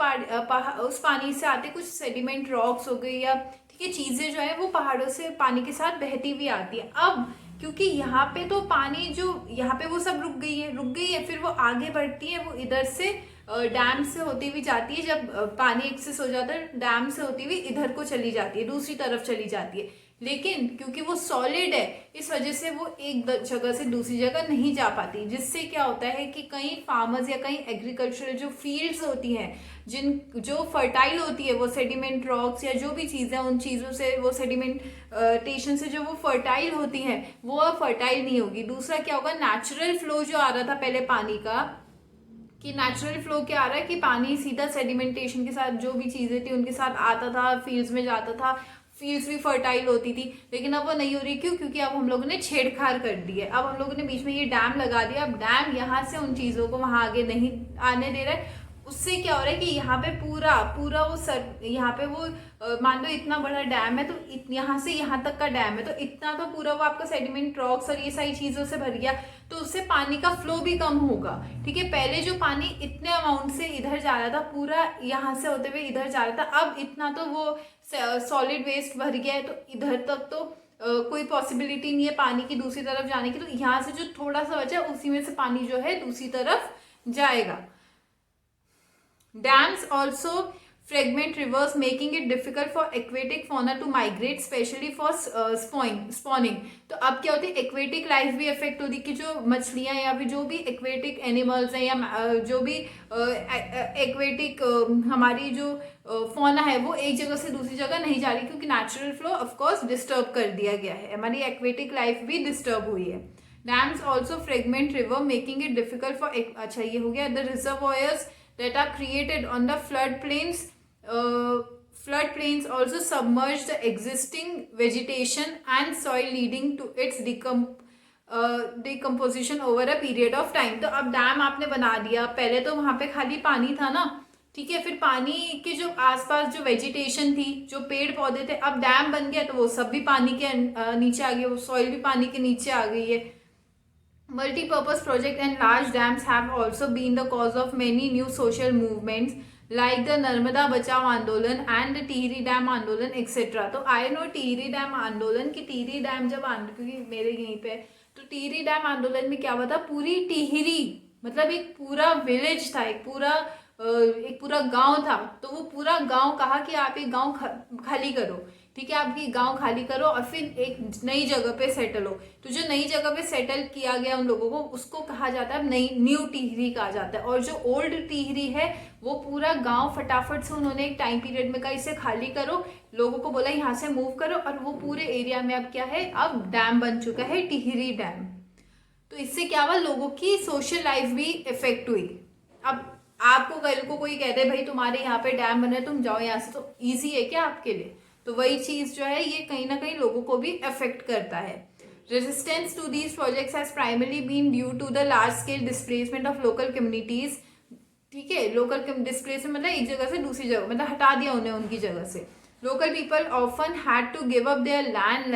पानी से आते कुछ सेडिमेंट रॉक्स हो गई या ठीक है चीज़ें जो है वो पहाड़ों से पानी के साथ बहती हुई आती है. अब क्योंकि यहाँ पे तो पानी जो यहाँ पे वो सब रुक गई है, फिर वो आगे बढ़ती है, वो इधर से डैम से होती हुई जाती है. जब पानी एक्सेस हो जाता है डैम से होती हुई इधर को चली जाती है, दूसरी तरफ चली जाती है. लेकिन क्योंकि वो सॉलिड है इस वजह से वो एक जगह से दूसरी जगह नहीं जा पाती, जिससे क्या होता है कि कई फार्मर्स या कई एग्रीकल्चरल जो फील्ड्स होती हैं जो फर्टाइल होती है, वो सेडिमेंट रॉक्स या जो भी चीज़ें उन चीज़ों से वो सेडिमेंटेशन से जो वो फर्टाइल होती हैं वो अब फर्टाइल नहीं होगी. दूसरा क्या होगा, नेचुरल फ्लो जो आ रहा था पहले पानी का, कि नेचुरल फ्लो क्या आ रहा है कि पानी सीधा सेडिमेंटेशन के साथ जो भी चीज़ें थी उनके साथ आता था, फील्ड्स में जाता था, फील्ड्स भी फर्टाइल होती थी. लेकिन अब वो नहीं हो रही. क्यों? क्योंकि अब हम लोगों ने छेड़छाड़ कर दी है. अब हम लोगों ने बीच में ये डैम लगा दिया. अब डैम यहाँ से उन चीज़ों को वहाँ आगे नहीं आने दे रहा है. उससे क्या हो रहा है कि यहाँ पे पूरा वो यहाँ पे वो मान लो इतना बड़ा डैम है, तो यहाँ से यहाँ तक का डैम है, तो इतना तो पूरा वो आपका सेडिमेंट रॉक्स और ये सारी चीज़ों से भर गया, तो उससे पानी का फ्लो भी कम होगा. ठीक है, पहले जो पानी इतने अमाउंट से इधर जा रहा था, पूरा यहाँ से होते हुए इधर जा रहा था, अब इतना तो वो सॉलिड वेस्ट भर गया है, तो इधर तक तो कोई पॉसिबिलिटी नहीं है पानी की दूसरी तरफ जाने की. तो यहाँ से जो थोड़ा सा बचा उसी में से पानी जो है दूसरी तरफ जाएगा. Dams also fragment rivers, making it difficult for aquatic fauna to migrate, especially for spawning. तो अब क्या होती है, एक्वेटिक लाइफ भी अफेक्ट होती है कि जो मछलियाँ या फिर जो भी एक्वेटिक एनिमल्स हैं या जो भी एक्वेटिक हमारी जो फौना है वो एक जगह से दूसरी जगह नहीं जा रही, क्योंकि नेचुरल फ्लो ऑफकोर्स डिस्टर्ब कर दिया गया है, हमारी एक्वेटिक लाइफ भी डिस्टर्ब हुई है. Dams also fragment river, making it difficult for, अच्छा ये हो गया, the reservoirs that are created on the flood plains also submerge the existing vegetation and soil, leading to its decomposition over a period of time. तो अब dam आपने बना दिया, पहले तो वहाँ पे खाली पानी था ना, ठीक है, फिर पानी के जो आसपास जो वेजिटेशन थी, जो पेड़ पौधे थे, अब डैम बन गया तो वो सब भी पानी के नीचे आ गए, वो सॉइल भी पानी के नीचे आ गई है. Multi-purpose projects and large dams have also been the cause of many new social movements like the Narmada Bachao Andolan and the Tehri dam आंदोलन एक्सेट्रा. तो आई नो टिहरी डैम आंदोलन की टिहरी डैम जब क्योंकि मेरे यहीं पे, तो टिहरी डैम आंदोलन में क्या हुआ था, पूरी टिहरी मतलब एक पूरा विलेज था, एक पूरा गांव था, तो वो पूरा गांव कहा कि आप एक गांव खाली करो, ठीक है, आपकी गांव खाली करो और फिर एक नई जगह पे सेटल हो. तो जो नई जगह पे सेटल किया गया उन लोगों को, उसको कहा जाता है न्यू टिहरी कहा जाता है. और जो ओल्ड टिहरी है वो पूरा गांव फटाफट से उन्होंने एक टाइम पीरियड में कहा इसे खाली करो, लोगों को बोला यहाँ से मूव करो, और वो पूरे एरिया में अब क्या है, अब डैम बन चुका है टिहरी डैम. तो इससे क्या हुआ, लोगों की सोशल लाइफ भी इफेक्ट हुई. अब आपको कल को कोई कहते भाई तुम्हारे यहाँ पे डैम बना है तुम जाओ यहाँ से, तो ईजी है क्या आपके लिए? तो वही चीज जो है ये कहीं ना कहीं लोगों को भी अफेक्ट करता है. Resistance to these projects has primarily been due to the large scale displacement of local communities. ठीक है, लोकल डिस्प्लेसमेंट मतलब एक जगह से दूसरी जगह, मतलब हटा दिया उन्हें उनकी जगह से. Local people often had to give up their land,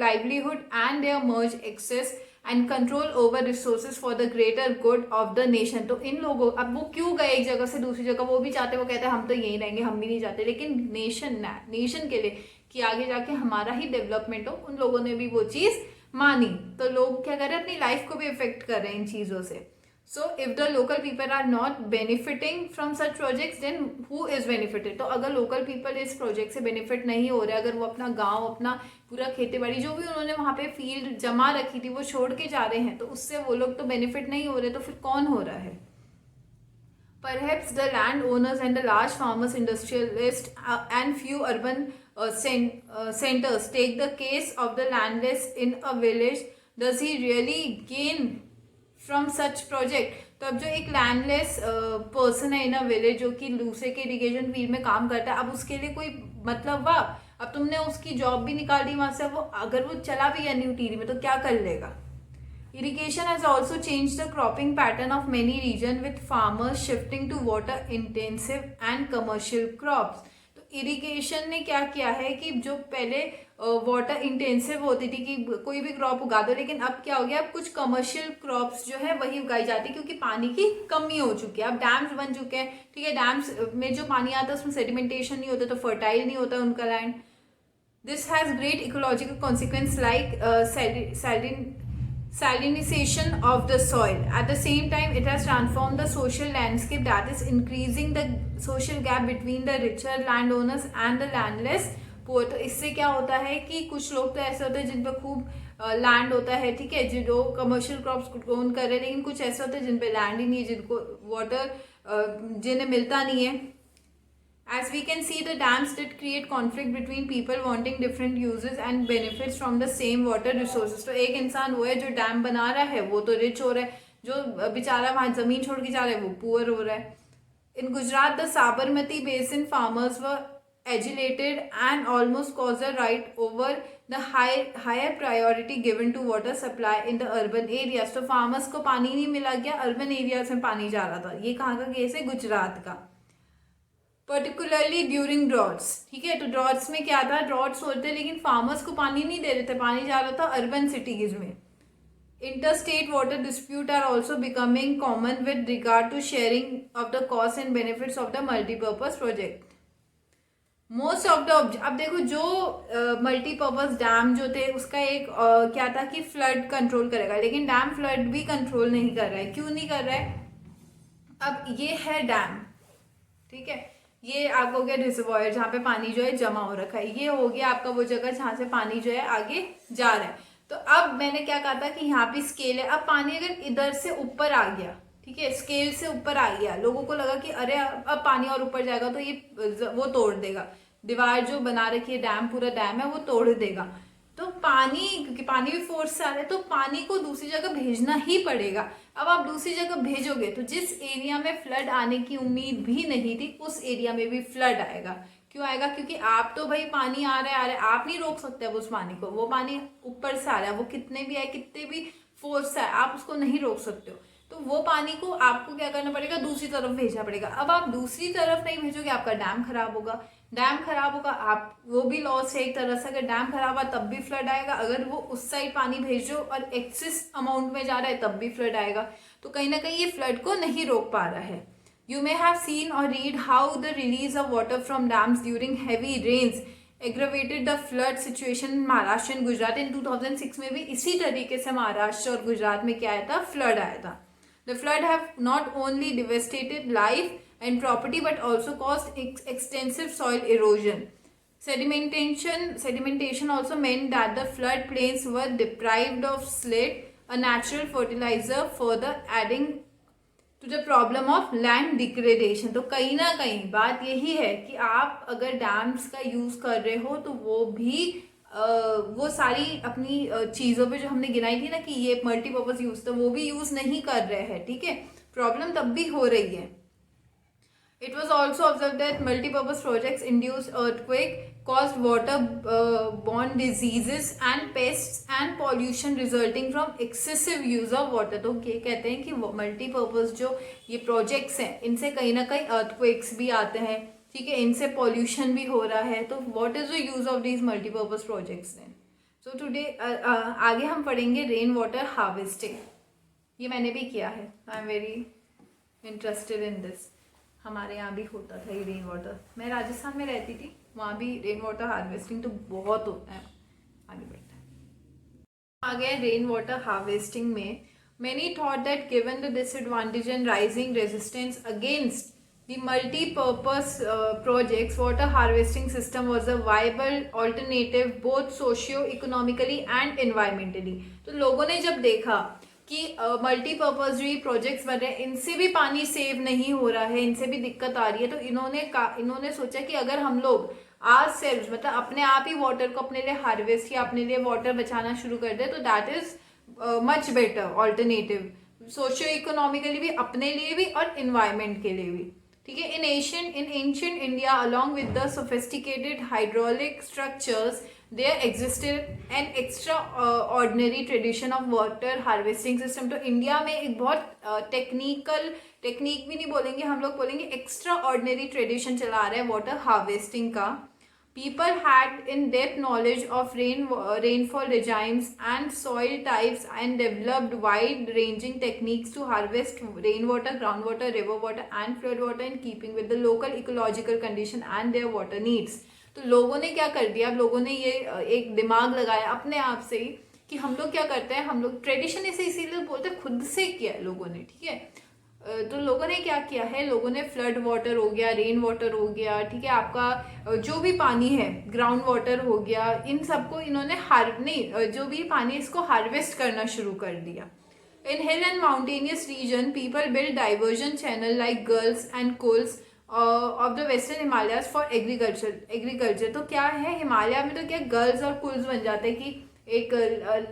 livelihood and their merged access and control over resources for the greater good of the nation. तो इन लोगों, अब वो क्यों गए एक जगह से दूसरी जगह, वो भी चाहते, वो कहते हैं हम तो यहीं रहेंगे, हम भी नहीं चाहते, लेकिन नेशन के लिए कि आगे जाके हमारा ही डेवलपमेंट हो, उन लोगों ने भी वो चीज़ मानी। तो लोग क्या कर रहे हैं, अपनी लाइफ को भी इफेक्ट कर रहे हैं इन चीज़ों से। So if the local people are not benefiting from such projects, then who is benefited. तो अगर लोकल पीपल इस प्रोजेक्ट से बेनिफिट नहीं हो रहे, अगर वो अपना गांव, अपना पूरा खेती बाड़ी जो भी उन्होंने वहाँ पे फील्ड जमा रखी थी वो छोड़ के जा रहे हैं, तो उससे वो लोग तो बेनिफिट नहीं हो रहे, तो फिर कौन हो रहा है? Perhaps the landowners and the large farmers, industrialists, and few urban centers take the case of the landless in a village. Does he really gain from such project? तो अब जो एक लैंडलेस पर्सन है इन अ विलेज, जो कि दूसरे के irrigation field में काम करता है, अब उसके लिए कोई मतलब हुआ? अब तुमने उसकी जॉब भी निकाल दी वहां से, वो अगर वो चला भी गया न्यू टीरी में तो क्या कर लेगा? Irrigation has also changed the cropping pattern of many regions, with farmers shifting to water intensive and commercial crops. तो इरिगेशन ने क्या किया है कि जो पहले वाटर इंटेंसिव होती थी कि कोई भी क्रॉप उगा दो, लेकिन अब क्या हो गया, अब कुछ कमर्शियल क्रॉप्स जो है वही उगाई जाती है, क्योंकि पानी की कमी हो चुकी है। अब डैम्स बन चुके हैं, ठीक है, डैम्स में जो पानी आता है उसमें सेडिमेंटेशन नहीं होता, तो फर्टाइल नहीं होता उनका land. This has great ecological consequence like salinization of the soil. At the same time, it has transformed the social landscape, that is increasing the social gap between the richer landowners and the landless poor. तो इससे क्या होता है कि कुछ लोग तो ऐसे होते हैं जिन पर खूब लैंड होता है, ठीक है, जो कमर्शियल क्रॉप्स ग्रोन कर रहे हैं, लेकिन कुछ ऐसे होते हैं जिन पे लैंड ही नहीं है, जिनको वाटर जिन्हें मिलता नहीं है। As we can see, the dams did create conflict between people wanting different uses and benefits from the same water resources. तो एक इंसान वो है जो डैम बना रहा है, वो तो रिच हो रहा है, जो बेचारा वहाँ जमीन छोड़ के जा रहा है वो पुअर हो रहा है। In Gujarat, the Sabarmati Basin farmers were agitated and almost caused a right over the higher priority given to water supply in the urban areas. तो farmers को पानी नहीं मिला गया, urban areas में पानी जा रहा था। ये कहाँ का केस है? गुजरात का। पर्टिकुलरली ड्यूरिंग ड्रॉट्स, ठीक है, तो ड्रॉट्स में क्या था, ड्रॉट्स होते थे लेकिन फार्मर्स को पानी नहीं दे रहे थे, पानी जा रहा था अर्बन सिटीज में। Interstate water dispute are also becoming common with regard to sharing of the cost and benefits of the multipurpose project. Most of the, अब देखो जो मल्टीपर्पज डैम जो थे उसका एक क्या था कि फ्लड कंट्रोल करेगा, लेकिन डैम फ्लड भी कंट्रोल नहीं कर रहा है। क्यों नहीं कर रहा है? अब ये है डैम, ठीक है, ये आपका हो गया रिजर्वॉयर जहाँ पे पानी जो है जमा हो रखा है, ये हो गया आपका वो जगह जहाँ से पानी जो है आगे जा रहा है। तो अब मैंने क्या कहा था कि यहाँ पे स्केल है, अब पानी अगर इधर से ऊपर आ गया, ठीक है, स्केल से ऊपर आ गया, लोगों को लगा कि अरे अब पानी और ऊपर जाएगा तो ये वो तोड़ देगा, दीवार जो बना रखी है डैम, पूरा डैम है वो तोड़ देगा। तो पानी, क्योंकि पानी भी फोर्स से आ रहा है, तो पानी को दूसरी जगह भेजना ही पड़ेगा। अब आप दूसरी जगह भेजोगे तो जिस एरिया में फ्लड आने की उम्मीद भी नहीं थी उस एरिया में भी फ्लड आएगा। क्यों आएगा? क्योंकि आप तो भाई पानी आ रहा है, आप नहीं रोक सकते अब उस पानी को, वो पानी ऊपर से आ रहा है, वो कितने भी आए, कितने भी फोर्स से आए, आप उसको नहीं रोक सकते हो। तो वो पानी को आपको क्या करना पड़ेगा, दूसरी तरफ भेजना पड़ेगा। अब आप दूसरी तरफ नहीं भेजोगे, आपका डैम खराब होगा, डैम खराब होगा, आप वो भी लॉस है एक तरह से। अगर डैम खराब हुआ तब भी फ्लड आएगा, अगर वो उस साइड पानी भेजो और एक्सेस अमाउंट में जा रहा है तब भी फ्लड आएगा। तो कहीं ना कहीं ये फ्लड को नहीं रोक पा रहा है। यू मे हैव सीन और read how the release of water from dams during heavy rains aggravated the flood situation in Maharashtra and Gujarat. In 2006 में भी इसी तरीके से महाराष्ट्र और गुजरात में क्या आया था, फ्लड आया था। The flood have not only devastated life and property but also caused extensive soil erosion. Sedimentation also meant that the flood plains were deprived of slate, a natural fertilizer, further adding to the problem of land degradation. तो कहीं ना कहीं बात यही है कि आप अगर डैम्स का यूज कर रहे हो तो वो भी वो सारी अपनी चीज़ों पे जो हमने गिनाई थी ना कि ये मल्टीपर्पज यूज, तो वो भी यूज नहीं कर रहे हैं, ठीक है, प्रॉब्लम तब भी हो रही है। It was also observe that multipurpose projects induce earthquake, caused water borne diseases and pests and pollution resulting from excessive use of water. तो ये कहते हैं कि मल्टीपर्पज जो ये प्रोजेक्ट्स हैं इनसे कहीं ना कहीं अर्थक्वेक्स भी आते हैं, ठीक है, इनसे पॉल्यूशन भी हो रहा है। तो what is the use of these multipurpose projects then? So today आगे हम पढ़ेंगे रेन वाटर हार्वेस्टिंग। ये मैंने भी किया है, I am very interested in this. हमारे यहाँ भी होता था ये रेन वाटर, मैं राजस्थान में रहती थी, वहाँ भी रेन वाटर हार्वेस्टिंग तो बहुत होता है। आगे बढ़ते हैं, आ गए रेन वाटर हार्वेस्टिंग में। Many thought that given the disadvantage and rising resistance against the multi-purpose projects, water harvesting system was a viable alternative both socio-economically and environmentally। तो लोगों ने जब देखा कि मल्टीपर्पज जो प्रोजेक्ट्स बन रहे हैं इनसे भी पानी सेव नहीं हो रहा है, इनसे भी दिक्कत आ रही है, तो इन्होंने सोचा कि अगर हम लोग आज सेल्फ मतलब अपने आप ही वाटर को अपने लिए हार्वेस्ट या अपने लिए वाटर बचाना शुरू कर दे, तो that is much better alternative, socio economically भी, अपने लिए भी और इन्वायरमेंट के लिए भी। ठीक है, in ancient India along with the sophisticated hydraulic structures there existed an extraordinary tradition of water harvesting system. तो इंडिया में एक बहुत टेक्निक भी नहीं बोलेंगे हम लोग, बोलेंगे एक्स्ट्रा ऑर्डिनरी ट्रेडिशन चला आ रहा है वाटर हार्वेस्टिंग का। People had in-depth knowledge of rainfall regimes and soil types and developed wide-ranging techniques to harvest rainwater, groundwater, river water and flood water in keeping with the local ecological condition and their water needs। तो लोगों ने क्या कर दिया, लोगों ने ये एक दिमाग लगाया अपने आप से ही कि हम लोग क्या करते हैं, हम लोग ट्रेडिशन इसे इसीलिए बोलते हैं, खुद से किया है लोगों ने। ठीक है, तो लोगों ने क्या किया है, लोगों ने फ्लड वाटर हो गया, रेन वाटर हो गया, ठीक है, आपका जो भी पानी है, ग्राउंड वाटर हो गया, इन सबको इन्होंने जो भी पानी इसको हार्वेस्ट करना शुरू कर दिया। In hill and mountainous region people build diversion channel like गर्ल्स एंड कोल्स of the western Himalayas for agriculture. तो क्या है, हिमालय में तो क्या गर्ल्स और कुल्स बन जाते हैं कि एक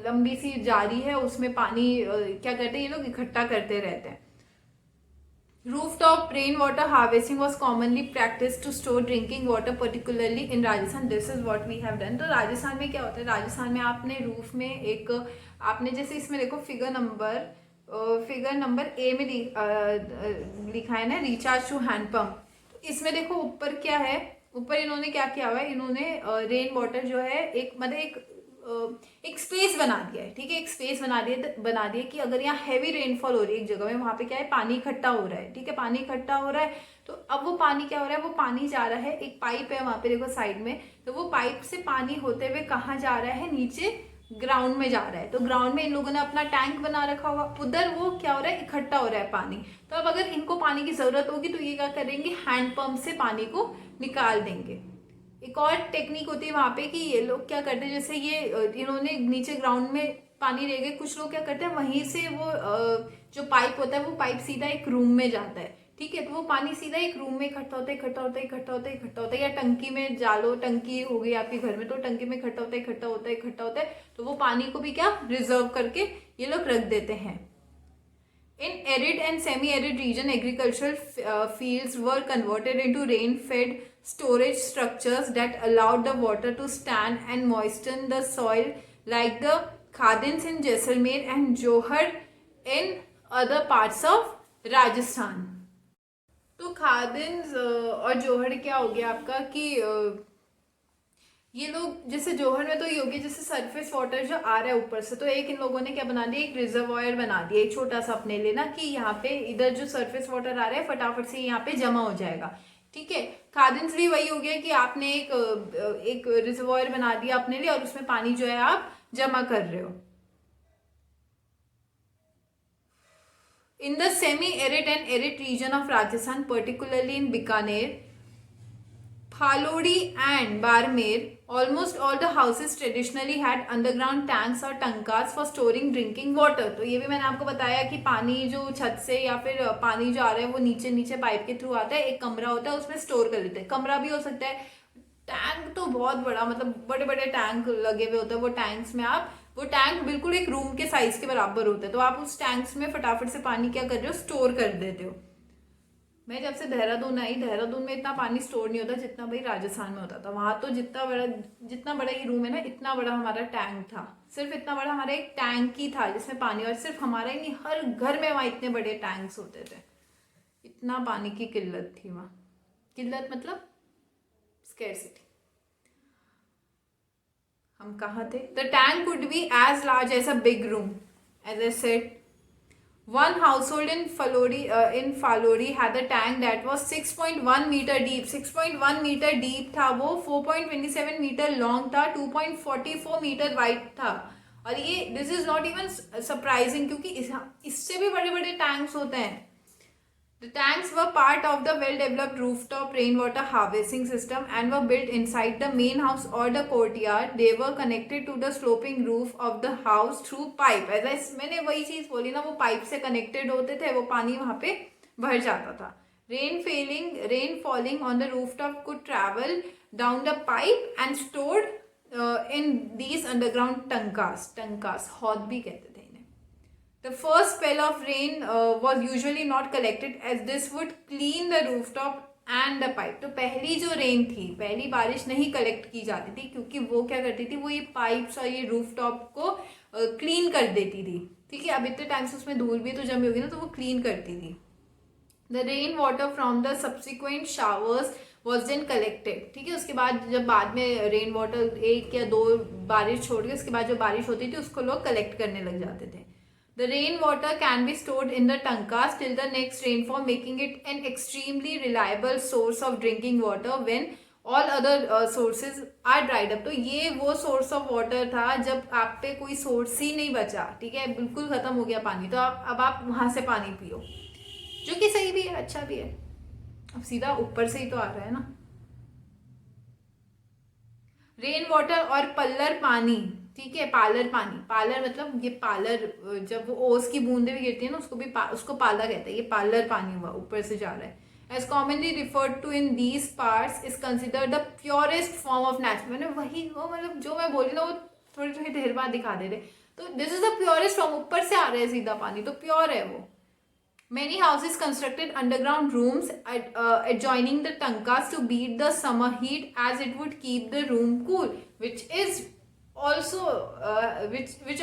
लंबी सी जारी है, उसमें पानी क्या करते हैं ये लोग, इकट्ठा करते रहते हैं। Rooftop rainwater harvesting was commonly practiced to store drinking water, particularly in Rajasthan. This is what we have done। तो राजस्थान में क्या होता है, राजस्थान में आपने रूफ में एक, आपने जैसे इसमें देखो फिगर नंबर ए में लिखा है ना, रिचार्ज टू हैंडपम्प। तो इसमें देखो ऊपर क्या है, ऊपर इन्होंने क्या किया हुआ है, इन्होंने रेन वाटर जो है एक मतलब एक स्पेस बना दिया है। ठीक है, एक स्पेस बना दिया कि अगर यहाँ हैवी रेनफॉल हो रही है एक जगह में, वहां पे क्या है, पानी इकट्ठा हो रहा है। ठीक है, पानी इकट्ठा हो रहा है, तो अब वो पानी क्या हो रहा है, वो पानी जा रहा है, एक पाइप है वहां पे देखो साइड में, तो वो पाइप से पानी होते हुए कहाँ जा रहा है, नीचे ग्राउंड में जा रहा है। तो ग्राउंड में इन लोगों ने अपना टैंक बना रखा होगा, उधर वो क्या हो रहा है, इकट्ठा हो रहा है पानी। तो अब अगर इनको पानी की जरूरत होगी तो ये क्या करेंगे, हैंडपंप से पानी को निकाल देंगे। एक और टेक्निक होती है वहां पे कि ये लोग क्या करते हैं, जैसे ये इन्होंने नीचे ग्राउंड में पानी रह गए, कुछ लोग क्या करते हैं, वहीं से वो जो पाइप होता है वो पाइप सीधा एक रूम में जाता है। ठीक है, तो वो पानी सीधा एक रूम में इकट्ठा होता है, या टंकी में डालो, टंकी हो गई आपके घर में, तो टंकी में इकट्ठा होता है, तो वो पानी को भी क्या रिजर्व करके ये लोग रख देते हैं। In arid and semi-arid region, agricultural fields were converted into rain-fed storage structures that allowed the water to stand and moisten the soil, like the khadins in Jaisalmer and Johar in other parts of Rajasthan। तो खादिन्स और जोहर क्या हो गया आपका कि ये लोग, जैसे जोहर में तो ये होगी जैसे सरफेस वाटर जो आ रहा है ऊपर से, तो एक इन लोगों ने क्या बना दिया, एक रिजर्वायर बना दिया एक छोटा सा अपने लिए ना, कि यहाँ पे इधर जो सरफेस वाटर आ रहा है फटाफट से यहाँ पे जमा हो जाएगा। ठीक है, खादिन्स भी वही हो गया कि आपने एक रिजर्वायर बना दिया अपने लिए और उसमें पानी जो है आप जमा कर रहे हो। In the semi-arid and arid region of Rajasthan, particularly in Bikaner, Phalodi and Barmer, almost all the houses traditionally had underground tanks or tankas for storing drinking water। तो ये भी मैंने आपको बताया कि पानी जो छत से या फिर पानी जो आ रहा है वो नीचे नीचे पाइप के थ्रू आता है, एक कमरा होता है उसमें स्टोर कर लेते हैं। कमरा भी हो सकता है, टैंक तो बहुत बड़ा, मतलब बड़े बड़े टैंक लगे हुए होते हैं, वो टैंक्स में आप, वो टैंक बिल्कुल एक रूम के साइज के बराबर होते हैं, तो आप उस टैंक्स में फटाफट से पानी क्या कर रहे हो, स्टोर कर देते हो। मैं जब से देहरादून आई, देहरादून में इतना पानी स्टोर नहीं होता जितना भाई राजस्थान में होता था। वहां तो जितना बड़ा ये रूम है ना, इतना बड़ा हमारा टैंक था, सिर्फ इतना बड़ा हमारा एक टैंक ही था जिसमें पानी, और सिर्फ हमारा ही नहीं, हर घर में वहां इतने बड़े टैंक्स होते थे। इतना पानी की किल्लत थी वहां, किल्लत मतलब स्कैरसिटी। हम कहाँ थे? The tank could be as large as a big room, as I said. One household in Falori had a tank that was 6.1 meter deep. 6.1 meter deep था वो, 4.27 मीटर लॉन्ग था, 2.44 मीटर वाइड था. और ये this is not even surprising, क्योंकि इससे भी बड़े बड़े टैंक्स होते हैं. The tanks were part of the well-developed rooftop rainwater harvesting system and were built inside the main house or the courtyard. They were connected to the sloping roof of the house through pipe. मैंने वही चीज बोली ना, वो pipe से connected होते थे, वो पानी वहां पे भर जाता था. Rain falling on the rooftop could travel down the pipe and stored in these underground tankas, हौद भी कहते थे. The first spell of rain was usually not collected as this would clean the rooftop and the pipe. तो पहली जो rain थी, पहली बारिश नहीं कलेक्ट की जाती थी, क्योंकि वो क्या करती थी, वो ये पाइप्स और ये रूफटॉप को क्लीन कर देती थी. ठीक है, अब इतने टाइम से उसमें धूल भी तो जमी होगी ना, तो वो क्लीन करती थी. The rain water from the subsequent showers was then collected. ठीक है, उसके बाद जब बाद में रेन वाटर 1 या 2 बारिश छोड़ के उसके बाद जो बारिश होती थी उसको लोग कलेक्ट करने लग जाते थे. The rainwater can be stored in the tankas till the next rainfall, making it an extremely reliable source of drinking water when all other sources are dried up. तो ये वो source of water था जब आप पे कोई source ही नहीं बचा. ठीक है, बिल्कुल खत्म हो गया पानी, तो अब आप वहां से पानी पियो, जो कि सही भी है, अच्छा भी है. अब सीधा ऊपर से ही तो आ रहा है ना. रेन वाटर और पल्लर पानी. ठीक है, पालर पानी, पालर मतलब ये पालर, जब वो ओस की बूंदे भी गिरती है ना, उसको पाला कहते हैं. ये पालर पानी हुआ, ऊपर से जा रहा है. As commonly referred to in these parts is considered the purest form of natural. मैंने वही वो मतलब जो मैं बोली ना, वो थोड़ी थोड़ी देर बाद दिखा दे रहे. तो this is the purest form, ऊपर से आ रहा है सीधा पानी, तो प्योर है वो. Many houses constructed underground rooms adjoining the tankas to beat the summer heat, as it would keep the room cool, which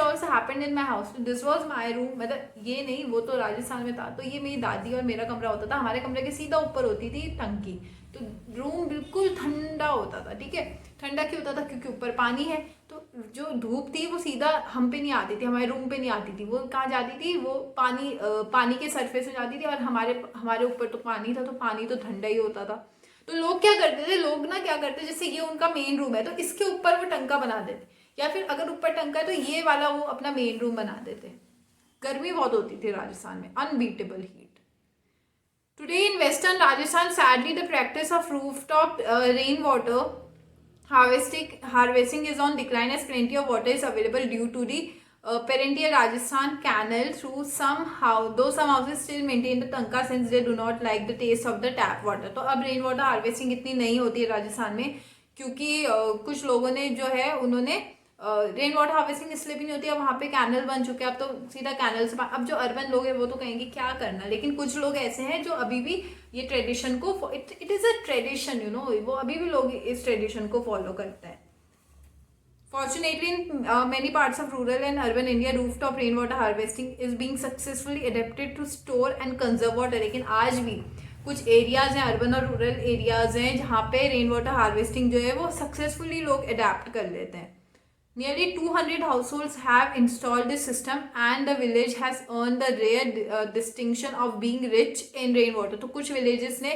also happened in my house. So this was my room. मतलब ये नहीं, वो तो राजस्थान में था, तो ये मेरी दादी और मेरा कमरा होता था. हमारे कमरे के सीधा ऊपर होती थी टंकी, तो रूम बिल्कुल ठंडा होता था. ठीक है, ठंडा क्यों होता था? क्योंकि ऊपर पानी है, तो जो धूप थी वो सीधा हम पे नहीं आती थी, हमारे रूम पे नहीं आती थी. वो कहाँ जाती थी? वो पानी के सरफेस में जाती थी, और हमारे ऊपर तो पानी था, तो पानी तो ठंडा ही होता था. तो लोग क्या करते थे, क्या करते, जैसे ये उनका मेन रूम है, तो इसके ऊपर वो टंका बना देते, या फिर अगर ऊपर टंका है तो ये वाला वो अपना मेन रूम बना देते. गर्मी बहुत होती थी राजस्थान में, unbeatable heat. Today in Western Rajasthan, sadly, the practice of rooftop rainwater harvesting is on decline, as plenty of water is available due to the perennial Rajasthan canal. Though some houses still maintain the tanka since they do not like the taste of the tap water. तो अब rain water harvesting इतनी नहीं होती है राजस्थान में, क्योंकि कुछ लोगों ने जो है उन्होंने रेन वाटर हार्वेस्टिंग इसलिए भी नहीं होती है, अब वहाँ पे कैनल बन चुके हैं, अब तो सीधा कैनल से. अब जो अर्बन लोग हैं वो तो कहेंगे क्या करना, लेकिन कुछ लोग ऐसे हैं जो अभी भी ये ट्रेडिशन को, it is a tradition, you know, वो अभी भी लोग इस ट्रेडिशन को फॉलो करते हैं. Fortunately, in many parts of rural and urban India, rooftop rainwater harvesting is being successfully adapted to store and conserve water. लेकिन आज भी कुछ एरियाज हैं, अर्बन और रूरल एरियाज हैं, जहाँ पे रेन वाटर हार्वेस्टिंग जो है वो सक्सेसफुली लोग अडेप्ट कर लेते हैं. Nearly 200 households have installed this system, and the village has earned the rare distinction of being rich in rainwater. तो कुछ villages ने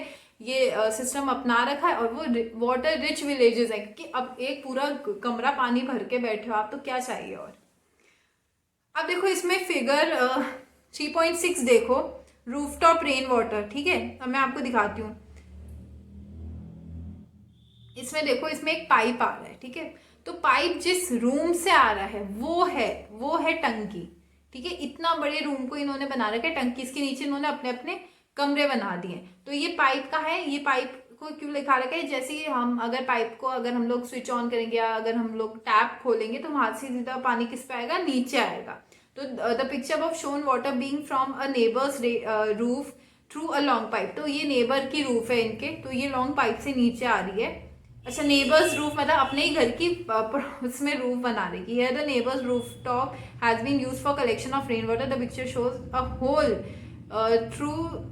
ये सिस्टम अपना रखा है, और वो वाटर रिच विलेजेस है, क्योंकि अब एक पूरा कमरा पानी भर के बैठे हो आप, तो क्या चाहिए और. अब देखो इसमें फिगर 3.6 देखो, रूफटॉप रेन वाटर. ठीक है, अब मैं आपको दिखाती हूँ. इसमें देखो, इसमें एक पाइप आ रहा है. ठीक है, तो पाइप जिस रूम से आ रहा है वो है टंकी. ठीक है, इतना बड़े रूम को इन्होंने बना रखा है टंकी, इसके नीचे इन्होंने अपने अपने कमरे बना दिए. तो ये पाइप का है, ये पाइप को क्यों लिखा रखा है, जैसे कि हम अगर पाइप को अगर हम लोग स्विच ऑन करेंगे या अगर हम लोग टैप खोलेंगे तो वहां से सीधा पानी किस पे आएगा, नीचे आएगा. तो the picture of shown water being from a neighbours roof through a long pipe. तो ये नेबर की रूफ है इनके, तो ये लॉन्ग पाइप से नीचे आ रही है. अच्छा, नेबर्स रूफ मतलब अपने ही घर की उसमें रूफ बना रही है. The neighbours roof top has been used for collection of rain water. The picture shows a hole through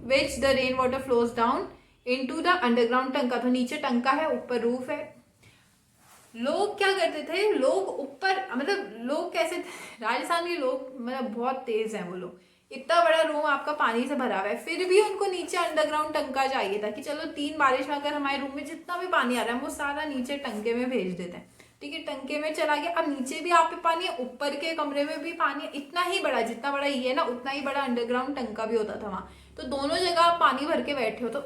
which the rain water flows down into the underground टंका. तो नीचे टंका है, ऊपर रूफ है. लोग क्या करते थे, लोग ऊपर, मतलब लोग कैसे थे, राजस्थान के लोग मतलब बहुत तेज हैं वो लोग। इतना बड़ा रूम आपका पानी से भरा हुआ है, फिर भी उनको नीचे अंडरग्राउंड टंका चाहिए था कि चलो 3 बारिश में अगर हमारे रूम में जितना भी पानी आ रहा है वो सारा नीचे टंके में भेज देते हैं। ठीक है, टंके में चला गया, अब नीचे भी आप पे पानी है, ऊपर के कमरे में भी पानी है, इतना ही बड़ा, जितना बड़ा ये है ना उतना ही बड़ा अंडरग्राउंड टंका भी होता था वहां। तो दोनों जगह आप पानी भर के बैठे हो, तो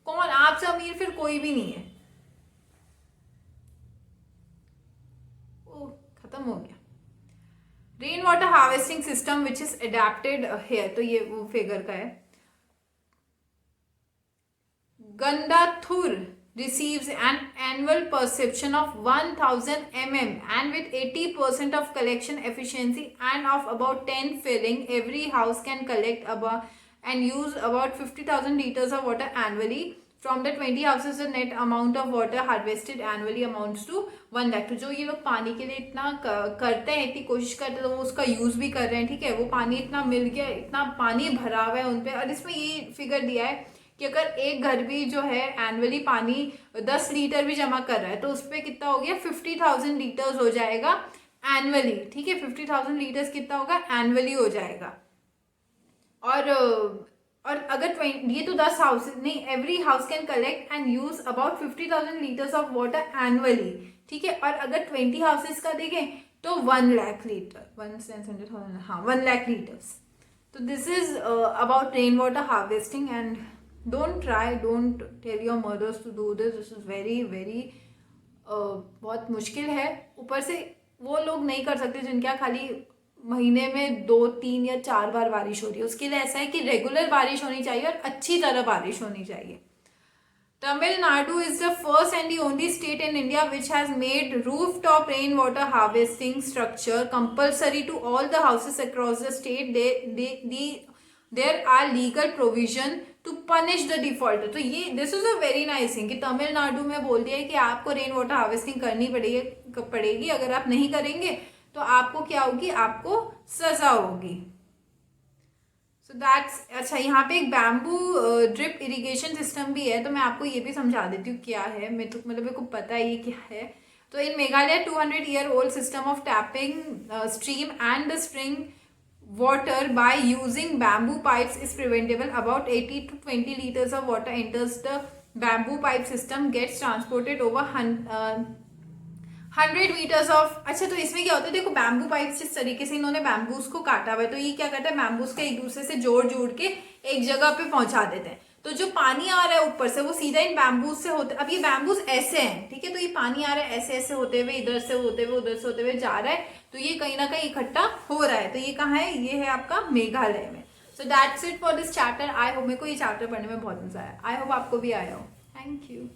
कौन आपसे अमीर फिर कोई भी नहीं है। ओ, खत्म हो गया। Rain water harvesting system which is adapted here, तो ये वो फिगर का है। Gandathur receives an annual perception of 1000 mm and with 80% of collection efficiency and of about 10 filling, every house can collect about and use about 50,000 liters of water annually. From the 20 houses, the net amount of water harvested annually amounts to 1 lakh। तो जो ये लोग पानी के लिए इतना करते हैं, इतनी कोशिश करते हैं, तो वो उसका यूज भी कर रहे हैं। ठीक है, वो पानी इतना मिल गया, इतना पानी भरा हुआ है उनपे। और इसमें ये फिगर दिया है कि अगर एक घर भी जो है एनुअली पानी 10 लीटर भी जमा कर रहा है तो उस पर कितना हो गया, 50,000 लीटर्स हो जाएगा एनुअली। ठीक है, 50,000 लीटर्स कितना होगा, एनुअली हो जाएगा। और अगर ये तो 10 हाउस नहीं, every house can collect and use about 50,000 litres of water annually. ठीक है, और अगर 20 हाउसेस का देखें तो 1 लाख लीटर, 100,000, हाँ 1 लाख लीटर्स। तो this is about rain water harvesting and don't try, don't tell your mothers to do this is very very बहुत मुश्किल है। ऊपर से वो लोग नहीं कर सकते जिनके यहाँ खाली महीने में 2, 3 या 4 बार बारिश हो रही है। उसके लिए ऐसा है कि रेगुलर बारिश होनी चाहिए और अच्छी तरह बारिश होनी चाहिए। Tamil Nadu is the first and the only state in India which has made rooftop rainwater harvesting structure compulsory to all the houses across the state. There are legal provision to punish the defaulter। तो ये this is a very nice thing कि तमिलनाडु में बोल दिया है कि आपको rain water harvesting करनी पड़ेगी। अगर आप नहीं करेंगे तो आपको क्या होगी, आपको सजा होगी। सो दैट्स अच्छा, यहाँ पे एक बैम्बू ड्रिप इरिगेशन सिस्टम भी है, तो मैं आपको ये भी समझा देती हूँ क्या है। मैं तो मतलब मेरे को पता है ये क्या है। तो इन Meghalaya 200 year old system of tapping stream and the spring water by using bamboo pipes is preventable। About 80 to 20 liters of water enters the bamboo pipe system, gets transported over 100 meters of. अच्छा, तो इसमें क्या होता है, देखो bamboo pipe जिस तरीके से इन्होंने बैम्बूज को काटा हुआ है, तो ये क्या करता है, बैम्बूज को एक दूसरे से जोड़ के एक जगह पे पहुंचा देते हैं। तो जो पानी आ रहा है ऊपर से वो सीधा इन बैम्बूज से होते, अब ये बैम्बूज ऐसे हैं, ठीक है, तो ये पानी आ रहा है ऐसे ऐसे होते हुए, इधर से होते हुए उधर से होते हुए जा रहा है, तो ये कहीं ना कहीं इकट्ठा हो रहा है। तो ये कहाँ है, ये है आपका मेघालय में। So that's it for this chapter. I hope, मेरे को ये चैप्टर पढ़ने में बहुत मजा आया। आई होप आपको भी आया हो। Thank you.